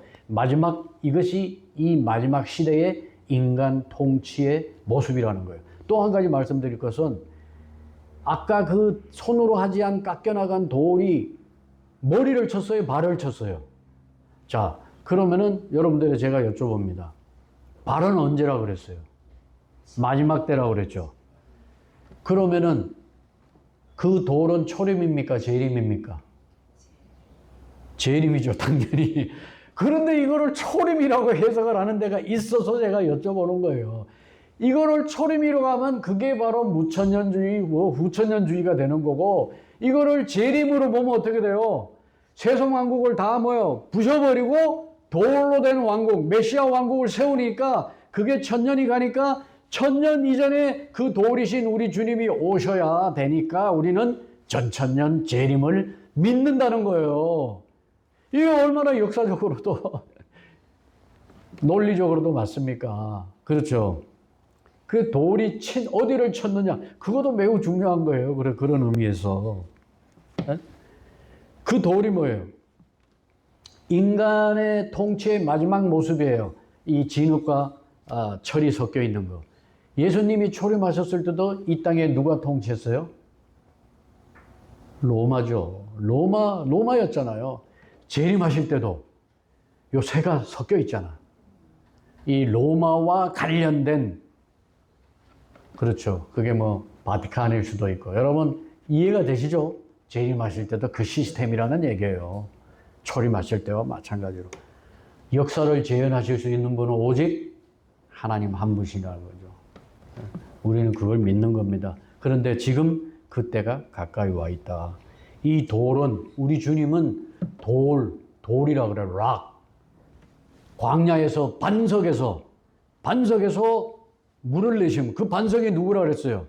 이것이 이 마지막 시대의 인간 통치의 모습이라는 거예요. 또 한 가지 말씀드릴 것은 아까 그 손으로 하지 않은 깎여나간 돌이 머리를 쳤어요? 발을 쳤어요? 자, 그러면은 여러분들이 제가 여쭤봅니다. 발은 언제라 그랬어요? 마지막 때라 그랬죠. 그러면은 그 돌은 초림입니까? 재림입니까? 재림이죠, 당연히. 그런데 이거를 초림이라고 해석을 하는 데가 있어서 제가 여쭤보는 거예요. 이거를 초림이라고 하면 그게 바로 무천년주의, 후천년주의가 되는 거고, 이거를 재림으로 보면 어떻게 돼요? 세속왕국을 다 부셔버리고 돌로 된 왕국, 메시아 왕국을 세우니까 그게 천년이 가니까 천년 이전에 그 돌이신 우리 주님이 오셔야 되니까 우리는 전천년 재림을 믿는다는 거예요. 이게 얼마나 역사적으로도 논리적으로도 맞습니까? 그렇죠. 그 돌이 어디를 쳤느냐, 그것도 매우 중요한 거예요. 그런 의미에서. 그 돌이 뭐예요? 인간의 통치의 마지막 모습이에요. 이 진흙과 철이 섞여 있는 거. 예수님이 초림하셨을 때도 이 땅에 누가 통치했어요? 로마죠. 로마였잖아요. 재림하실 때도 요 새가 섞여 있잖아. 이 로마와 관련된, 그렇죠. 그게 뭐 바티칸일 수도 있고. 여러분 이해가 되시죠? 재림하실 때도 그 시스템이라는 얘기예요. 초림하실 때와 마찬가지로. 역사를 재현하실 수 있는 분은 오직 하나님 한 분이라는 거죠. 우리는 그걸 믿는 겁니다. 그런데 지금 그때가 가까이 와 있다. 이 돌은, 우리 주님은 돌이라 그래, 락. 광야에서, 반석에서 물을 내시면 그 반석이 누구라 그랬어요?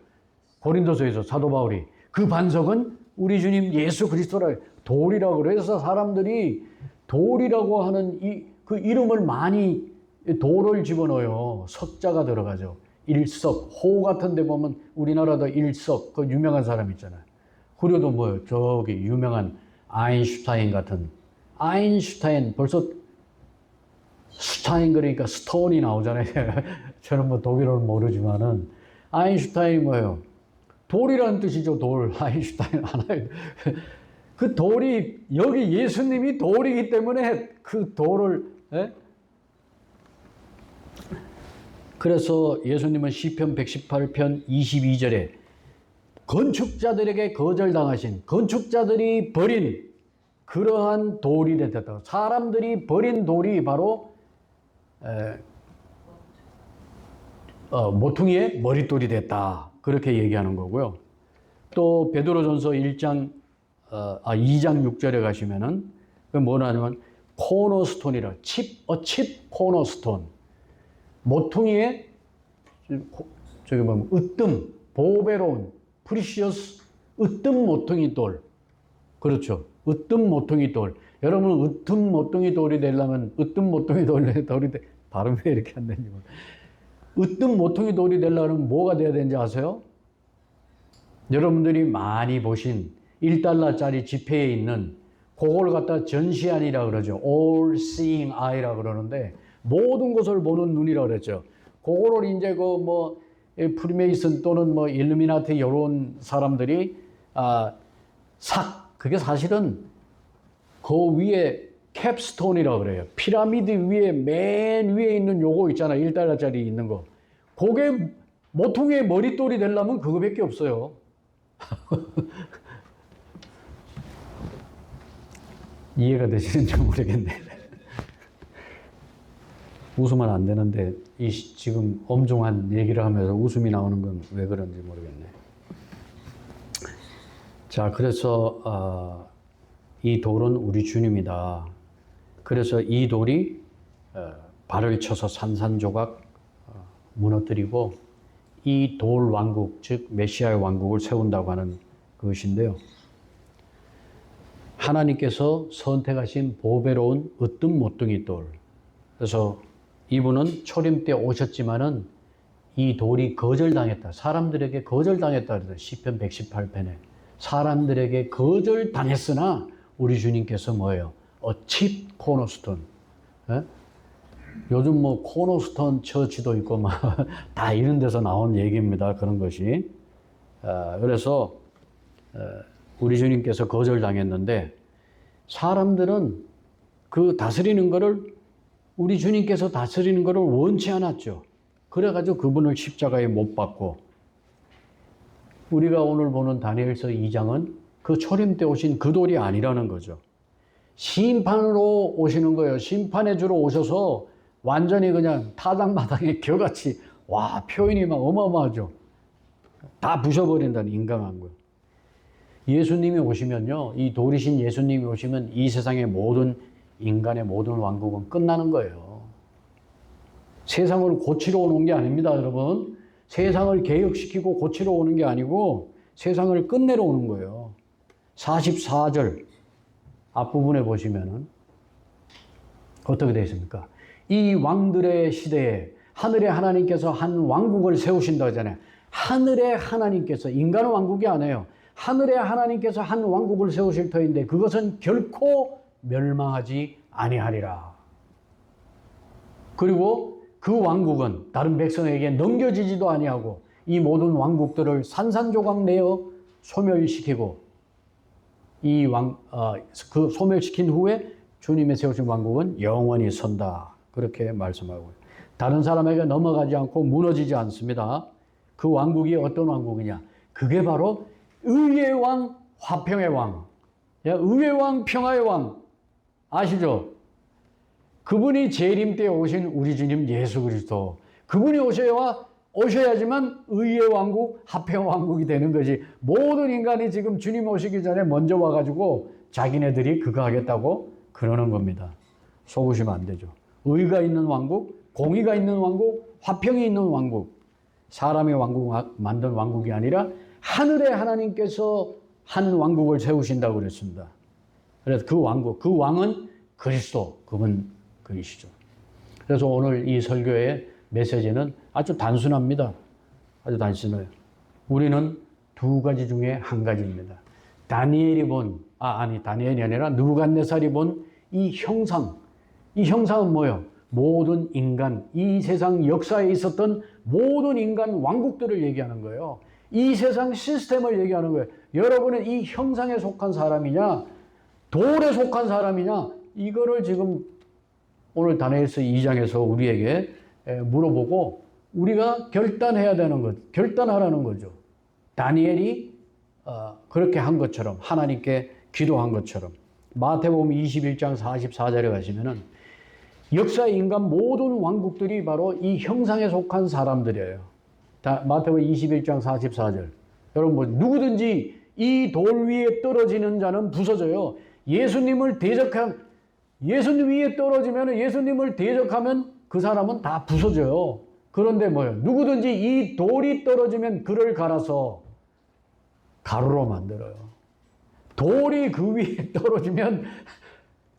고린도서에서 사도 바울이. 그 반석은 우리 주님 예수 그리스도라, 돌이라고 그래서 사람들이 돌이라고 하는 그 이름을 많이 돌을 집어넣어요. 석자가 들어가죠. 일석, 호 같은 데 보면 우리나라도 일석, 그 유명한 사람 있잖아요. 그래도 뭐요? 저기 유명한 아인슈타인 같은, 아인슈타인, 벌써 스타인 그러니까 스톤이 나오잖아요. 저는 뭐 독일어를 모르지만은, 아인슈타인이 뭐예요? 돌이라는 뜻이죠, 돌. 아인슈타인 하나에. 그 돌이, 여기 예수님이 돌이기 때문에 그 돌을, 예? 그래서 예수님은 시편 118편 22절에 건축자들에게 거절당하신, 건축자들이 버린 그러한 돌이 됐다. 사람들이 버린 돌이 바로 모퉁이의 머릿돌이 됐다. 그렇게 얘기하는 거고요. 또 베드로전서 2장 6절에 가시면은 그 뭐냐면 코너스톤이라, 칩 코너스톤. 모퉁이의 저기 보면 으뜸, 보배로운 프리시어스 으뜸 모퉁이 돌. 그렇죠. 으뜸 모퉁이 돌. 여러분 으뜸 모퉁이 돌이 되려면 으뜸 모퉁이 돌이 발음이 왜 이렇게 안 되는지 모르겠어요. 으뜸 모퉁이 돌이 되려면 뭐가 돼야 되는지 아세요? 여러분들이 많이 보신 1달러짜리 지폐에 있는 그걸 갖다 전시안이라 그러죠. All Seeing Eye라 그러는데 모든 것을 보는 눈이라 그랬죠. 그거를 이제 프리메이슨 또는 뭐 일루미나티 이런 사람들이 그게 사실은 그 위에 캡스톤이라 그래요. 피라미드 위에 맨 위에 있는 요거 있잖아요. 1달러짜리 있는 거. 그게 모퉁이의 머릿돌이 되려면 그거밖에 없어요. 이해가 되시는지 모르겠네. 웃으면 안 되는데 지금 엄중한 얘기를 하면서 웃음이 나오는 건 왜 그런지 모르겠네. 자, 그래서 이 돌은 우리 주님이다. 그래서 이 돌이 발을 쳐서 산산조각 무너뜨리고 이 돌 왕국, 즉 메시아의 왕국을 세운다고 하는 그것인데요. 하나님께서 선택하신 보배로운 으뜸 모퉁이 돌. 그래서 이분은 초림 때 오셨지만은 이 돌이 거절당했다. 사람들에게 거절당했다. 그래서 시편 118편에 사람들에게 거절당했으나 우리 주님께서 뭐예요? 칩 코너스톤. 예? 요즘 뭐 코너스톤 처치도 있고 막 다 이런 데서 나온 얘기입니다. 그런 것이. 그래서 우리 주님께서 거절당했는데 사람들은 그 다스리는 거를, 우리 주님께서 다스리는 거를 원치 않았죠. 그래가지고 그분을 십자가에 못 박고, 우리가 오늘 보는 다니엘서 2장은 그 초림 때 오신 그 돌이 아니라는 거죠. 심판으로 오시는 거예요. 심판의 주로 오셔서 완전히 그냥 타당마당에 겨같이, 와, 표현이 막 어마어마하죠. 다 부셔버린다는 인간한 거예요. 예수님이 오시면요, 이 돌이신 예수님이 오시면 이 세상의 모든 인간의 모든 왕국은 끝나는 거예요. 세상을 고치러 오는 게 아닙니다, 여러분. 세상을 개혁시키고 고치러 오는 게 아니고 세상을 끝내러 오는 거예요. 44절 앞부분에 보시면은 어떻게 되어 있습니까? 이 왕들의 시대에 하늘의 하나님께서 한 왕국을 세우신다 하잖아요. 하늘의 하나님께서, 인간은 왕국이 아니에요. 하늘의 하나님께서 한 왕국을 세우실 터인데 그것은 결코 멸망하지 아니하리라. 그리고 그 왕국은 다른 백성에게 넘겨지지도 아니하고 이 모든 왕국들을 산산조각 내어 소멸시키고 그 소멸시킨 후에 주님의 세우신 왕국은 영원히 선다. 그렇게 말씀하고 다른 사람에게 넘어가지 않고 무너지지 않습니다. 그 왕국이 어떤 왕국이냐? 그게 바로 의의 왕, 화평의 왕. 의의 왕, 평화의 왕. 아시죠? 그분이 재림 때에 오신 우리 주님 예수 그리스도. 그분이 오셔야지만 의의 왕국, 화평 왕국이 되는 거지. 모든 인간이 지금 주님 오시기 전에 먼저 와가지고 자기네들이 그거 하겠다고 그러는 겁니다. 속으시면 안 되죠. 의가 있는 왕국, 공의가 있는 왕국, 화평이 있는 왕국. 사람의 왕국 만든 왕국이 아니라 하늘의 하나님께서 한 왕국을 세우신다고 그랬습니다. 그래서 그 왕국, 그 왕은 그리스도, 그분이시죠. 그래서 오늘 이 설교의 메시지는 아주 단순합니다. 아주 단순해요. 우리는 두 가지 중에 한 가지입니다. 다니엘이 다니엘이 아니라 느부갓네살이 본 이 형상. 이 형상은 뭐예요? 모든 인간, 이 세상 역사에 있었던 모든 인간 왕국들을 얘기하는 거예요. 이 세상 시스템을 얘기하는 거예요. 여러분은 이 형상에 속한 사람이냐, 돌에 속한 사람이냐, 이거를 지금 오늘 다니엘서 2장에서 우리에게 물어보고 우리가 결단해야 되는 것, 결단하라는 거죠. 다니엘이 그렇게 한 것처럼, 하나님께 기도한 것처럼. 마태복음 21장 44절에 가시면은 역사의 인간 모든 왕국들이 바로 이 형상에 속한 사람들이에요. 마태복음 21장 44절. 여러분, 누구든지 이 돌 위에 떨어지는 자는 부서져요. 예수님 위에 떨어지면, 예수님을 대적하면 그 사람은 다 부서져요. 그런데 뭐예요? 누구든지 이 돌이 떨어지면 그를 갈아서 가루로 만들어요. 돌이 그 위에 떨어지면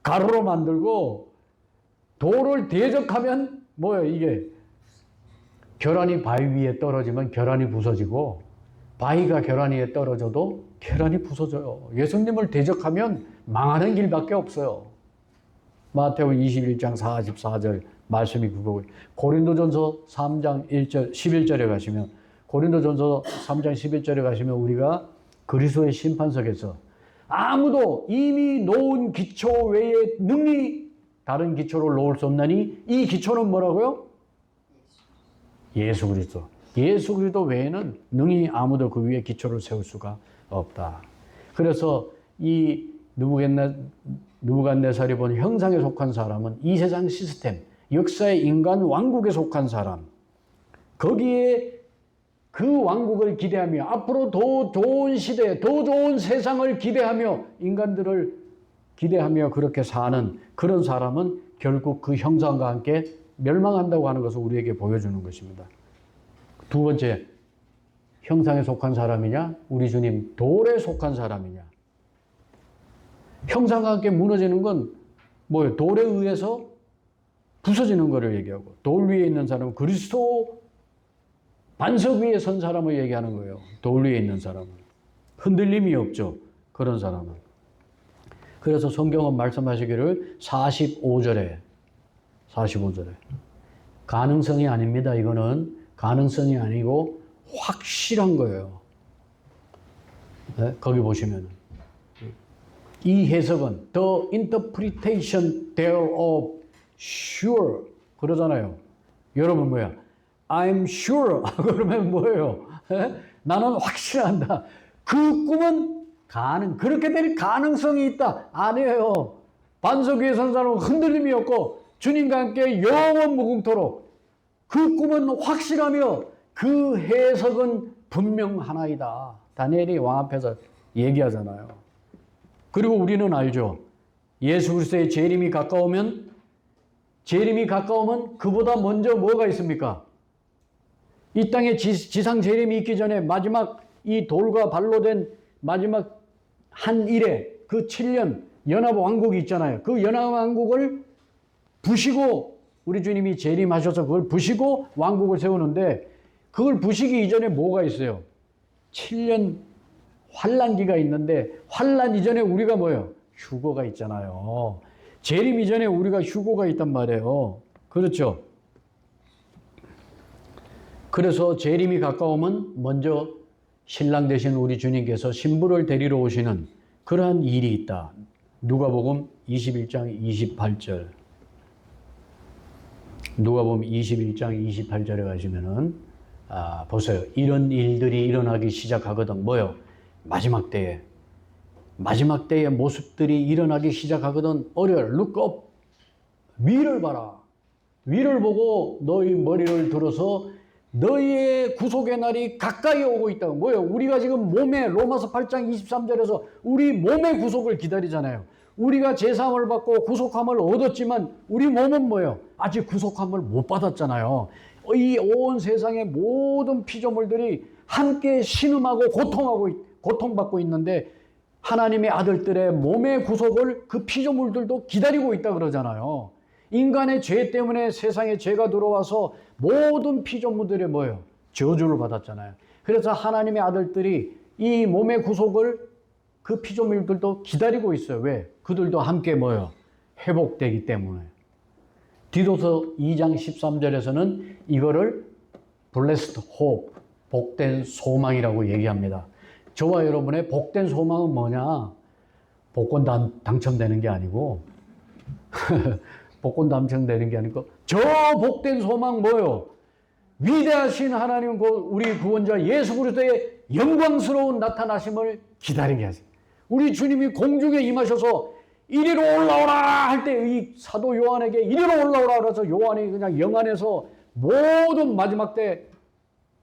가루로 만들고, 돌을 대적하면 뭐예요? 이게 계란이 바위 위에 떨어지면 계란이 부서지고, 바위가 계란 위에 떨어져도 계란이 부서져요. 예수님을 대적하면 망하는 길밖에 없어요. 마태복음 21장 44절 말씀이 그거고요. 고린도전서 3장 11절에 가시면, 고린도전서 3장 11절에 가시면 우리가 그리스도의 심판석에서 아무도 이미 놓은 기초 외에 능히 다른 기초를 놓을 수 없나니, 이 기초는 뭐라고요? 예수 그리스도. 예수 그리스도 외에는 능히 아무도 그 위에 기초를 세울 수가 없다. 그래서 이 느부갓네살이 본 형상에 속한 사람은 이 세상 시스템, 역사의 인간 왕국에 속한 사람, 거기에 그 왕국을 기대하며 앞으로 더 좋은 시대, 더 좋은 세상을 기대하며 인간들을 기대하며 그렇게 사는 그런 사람은 결국 그 형상과 함께 멸망한다고 하는 것을 우리에게 보여주는 것입니다. 두 번째, 형상에 속한 사람이냐, 우리 주님 돌에 속한 사람이냐. 형상과 함께 무너지는 건 뭐예요? 돌에 의해서 부서지는 것을 얘기하고, 돌 위에 있는 사람은 그리스도 반석 위에 선 사람을 얘기하는 거예요. 돌 위에 있는 사람은. 흔들림이 없죠. 그런 사람은. 그래서 성경은 말씀하시기를 45절에 가능성이 아닙니다. 이거는 가능성이 아니고 확실한 거예요. 네? 거기 보시면 이 해석은 the interpretation thereof sure 그러잖아요. 여러분 뭐야? I'm sure 그러면 뭐예요? 나는 확실한다. 그 꿈은 그렇게 될 가능성이 있다. 아니에요. 반석 위에 선 사람은 흔들림이 없고 주님과 함께 영원 무궁토록 그 꿈은 확실하며 그 해석은 분명 하나이다. 다니엘이 왕 앞에서 얘기하잖아요. 그리고 우리는 알죠. 예수 그리스도의 재림이 가까우면 그보다 먼저 뭐가 있습니까? 이 땅에 지상 재림이 있기 전에 마지막 이 돌과 발로 된 마지막 한 일에 그 7년 연합왕국이 있잖아요. 그 연합왕국을 부시고 우리 주님이 재림하셔서 그걸 부시고 왕국을 세우는데 그걸 부시기 이전에 뭐가 있어요? 7년 환란기가 있는데 환란 이전에 우리가 뭐예요? 휴거가 있잖아요. 재림 이전에 우리가 휴거가 있단 말이에요. 그렇죠? 그래서 재림이 가까우면 먼저 신랑 되신 우리 주님께서 신부를 데리러 오시는 그러한 일이 있다. 누가복음 21장 28절. 누가복음 21장 28절에 가시면은 보세요. 이런 일들이 일어나기 시작하거든. 뭐요? 마지막 때에 모습들이 일어나기 시작하거든. look up. 위를 봐라. 위를 보고 너희 머리를 들어서 너희의 구속의 날이 가까이 오고 있다. 뭐예요? 우리가 지금 몸에 로마서 8장 23절에서 우리 몸의 구속을 기다리잖아요. 우리가 제사함을 받고 구속함을 얻었지만 우리 몸은 뭐예요? 아직 구속함을 못 받았잖아요. 이 온 세상의 모든 피조물들이 함께 신음하고 고통받고 있는데 하나님의 아들들의 몸의 구속을 그 피조물들도 기다리고 있다 그러잖아요. 인간의 죄 때문에 세상에 죄가 들어와서 모든 피조물들이 뭐예요? 저주를 받았잖아요. 그래서 하나님의 아들들이 이 몸의 구속을 그 피조물들도 기다리고 있어요. 왜? 그들도 함께 뭐예요? 회복되기 때문에. 디도서 2장 13절에서는 이거를 blessed hope, 복된 소망이라고 얘기합니다. 저와 여러분의 복된 소망은 뭐냐? 복권 당첨되는 게 아니고 복권 당첨되는 게 아니고 저 복된 소망 뭐요? 위대하신 하나님 우리 구원자 예수 그리스도의 영광스러운 나타나심을 기다리게 하세요. 우리 주님이 공중에 임하셔서 이리로 올라오라 할 때 이 사도 요한에게 이리로 올라오라 그래서 요한이 그냥 영안에서 모든 마지막 때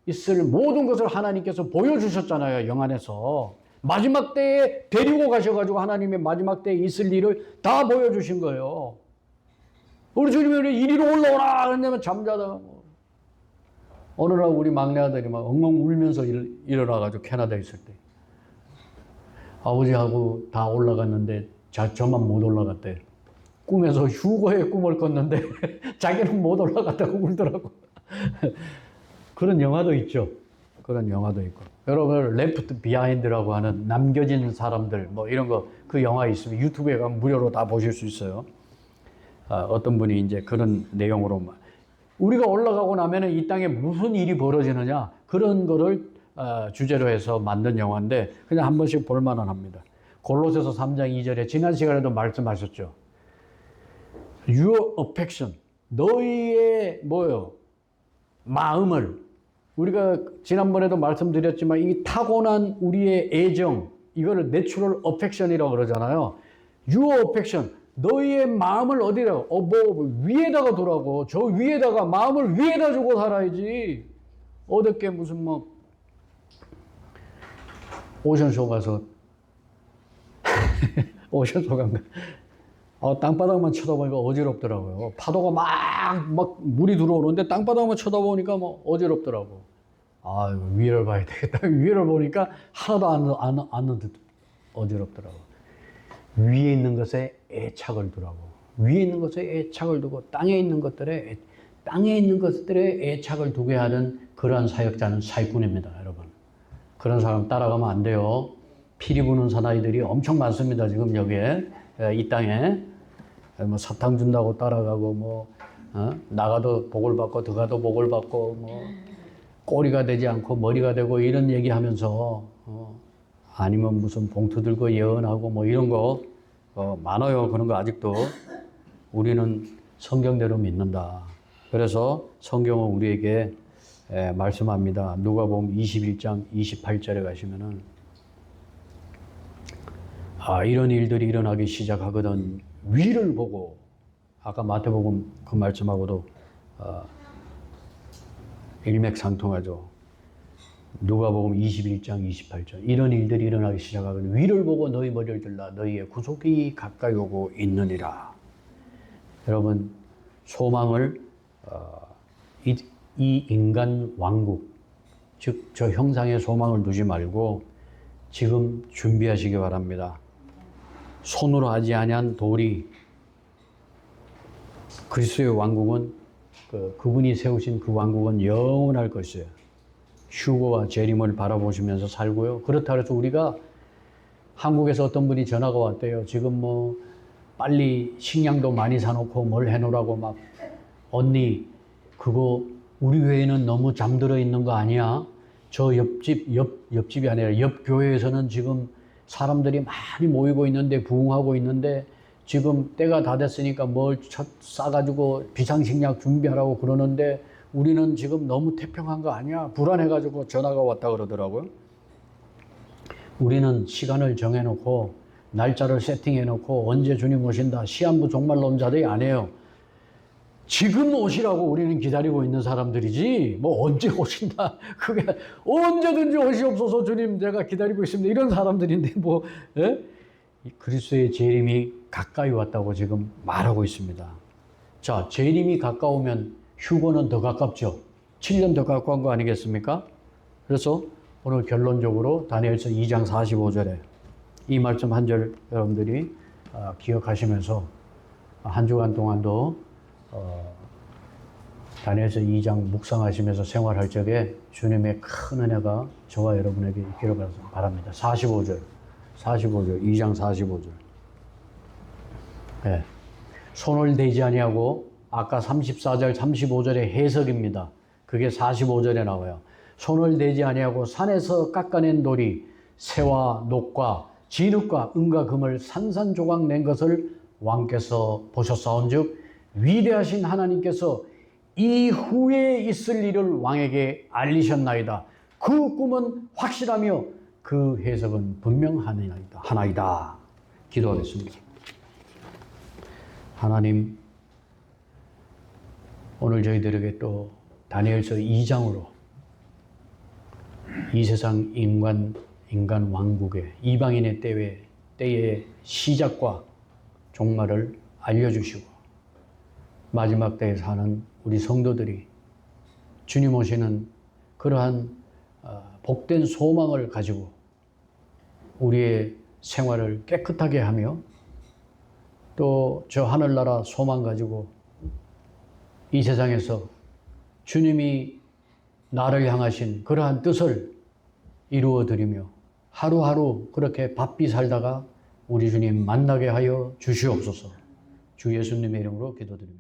있을 모든 것을 하나님께서 보여주셨잖아요. 영안에서 마지막 때에 데리고 가셔가지고 하나님의 마지막 때에 있을 일을 다 보여주신 거예요. 우리 주님이 이리로 올라오라 그러면 잠자다가 어느 날 우리 막내 아들이 막 엉엉 울면서 일어나가지고 캐나다에 있을 때 아버지하고 다 올라갔는데 저만 못 올라갔대. 꿈에서 휴거의 꿈을 꿨는데 자기는 못 올라갔다고 울더라고. 그런 영화도 있죠. 그런 영화도 있고. 여러분 레프트 비하인드라고 하는 남겨진 사람들 뭐 이런 거 그 영화 있으면 유튜브에 가면 무료로 다 보실 수 있어요. 어떤 분이 이제 그런 내용으로 우리가 올라가고 나면은 이 땅에 무슨 일이 벌어지느냐 그런 거를 주제로 해서 만든 영화인데 그냥 한 번씩 볼만은 합니다. 골로새서 3장 2절에 지난 시간에도 말씀하셨죠. Your affection, 너희의 뭐요? 마음을 우리가 지난번에도 말씀드렸지만 이 타고난 우리의 애정 이거를 natural affection이라고 그러잖아요. Your affection, 너희의 마음을 어디다가 위에다가 두라고. 저 위에다가 마음을 위에다 주고 살아야지. 어저께 무슨 오션쇼 가서 오션쇼 간 거. 땅바닥만 쳐다보니까 어지럽더라고요. 파도가 막 물이 들어오는데 땅바닥만 쳐다보니까 어지럽더라고. 위를 봐야 되겠다. 위를 보니까 하나도 안 어지럽더라고. 위에 있는 것에 애착을 두라고. 위에 있는 것에 애착을 두고 땅에 있는 것들에 애착을 두게 하는 그러한 사역자는 사역꾼입니다, 여러분. 그런 사람 따라가면 안 돼요. 피리 부는 사나이들이 엄청 많습니다, 지금 여기에. 이 땅에. 사탕 준다고 따라가고, 나가도 복을 받고, 들어가도 복을 받고, 꼬리가 되지 않고 머리가 되고 이런 얘기 하면서, 아니면 무슨 봉투 들고 예언하고 이런 거, 많아요. 그런 거 아직도. 우리는 성경대로 믿는다. 그래서 성경은 우리에게 말씀합니다. 누가복음 21장 28절에 가시면은 이런 일들이 일어나기 시작하거든 위를 보고 아까 마태복음 그 말씀하고도 일맥상통하죠. 누가복음 21장 28절 이런 일들이 일어나기 시작하거든 위를 보고 너희 머리를 들라 너희의 구속이 가까이 오고 있느니라. 여러분 소망을 이 인간 왕국, 즉 저 형상에 소망을 두지 말고 지금 준비하시기 바랍니다. 손으로 하지 아니한 도리, 그리스도의 왕국은 그분이 세우신 그 왕국은 영원할 것이에요. 휴거와 재림을 바라보시면서 살고요. 그렇다 해서 우리가 한국에서 어떤 분이 전화가 왔대요. 지금 뭐 빨리 식량도 많이 사놓고 뭘 해놓으라고 막, 언니 그거 우리 교회는 너무 잠들어 있는 거 아니야? 저 옆집이 아니라 옆 교회에서는 지금 사람들이 많이 모이고 있는데, 부흥하고 있는데 지금 때가 다 됐으니까 뭘 싸가지고 비상식량 준비하라고 그러는데 우리는 지금 너무 태평한 거 아니야? 불안해가지고 전화가 왔다 그러더라고요. 우리는 시간을 정해놓고 날짜를 세팅해놓고 언제 주님 오신다, 시한부 종말론자들이 안 해요. 지금 오시라고 우리는 기다리고 있는 사람들이지, 뭐 언제 오신다, 그게 언제든지 오시옵소서 주님 제가 기다리고 있습니다, 이런 사람들인데 뭐, 예? 그리스도의 재림이 가까이 왔다고 지금 말하고 있습니다. 자, 재림이 가까우면 휴거는 더 가깝죠. 7년 더 가까운 거 아니겠습니까? 그래서 오늘 결론적으로 다니엘서 2장 45절에 이 말씀 한 절 여러분들이 기억하시면서 한 주간 동안도 다니엘서 2장 묵상하시면서 생활할 적에 주님의 큰 은혜가 저와 여러분에게 있기를 바랍니다. 45절, 2장 45절. 네. 손을 대지 아니하고, 아까 34절, 35절의 해석입니다. 그게 45절에 나와요. 손을 대지 아니하고 산에서 깎아낸 돌이 새와 녹과 진흙과 은과 금을 산산조각 낸 것을 왕께서 보셨사온즉 위대하신 하나님께서 이후에 있을 일을 왕에게 알리셨나이다. 그 꿈은 확실하며 그 해석은 분명하나이다. 기도하겠습니다. 하나님, 오늘 저희들에게 또 다니엘서 2장으로 이 세상 인간 왕국의 이방인의 때의 시작과 종말을 알려주시고, 마지막 때에 사는 우리 성도들이 주님 오시는 그러한 복된 소망을 가지고 우리의 생활을 깨끗하게 하며 또 저 하늘나라 소망 가지고 이 세상에서 주님이 나를 향하신 그러한 뜻을 이루어 드리며 하루하루 그렇게 바삐 살다가 우리 주님 만나게 하여 주시옵소서. 주 예수님의 이름으로 기도드립니다.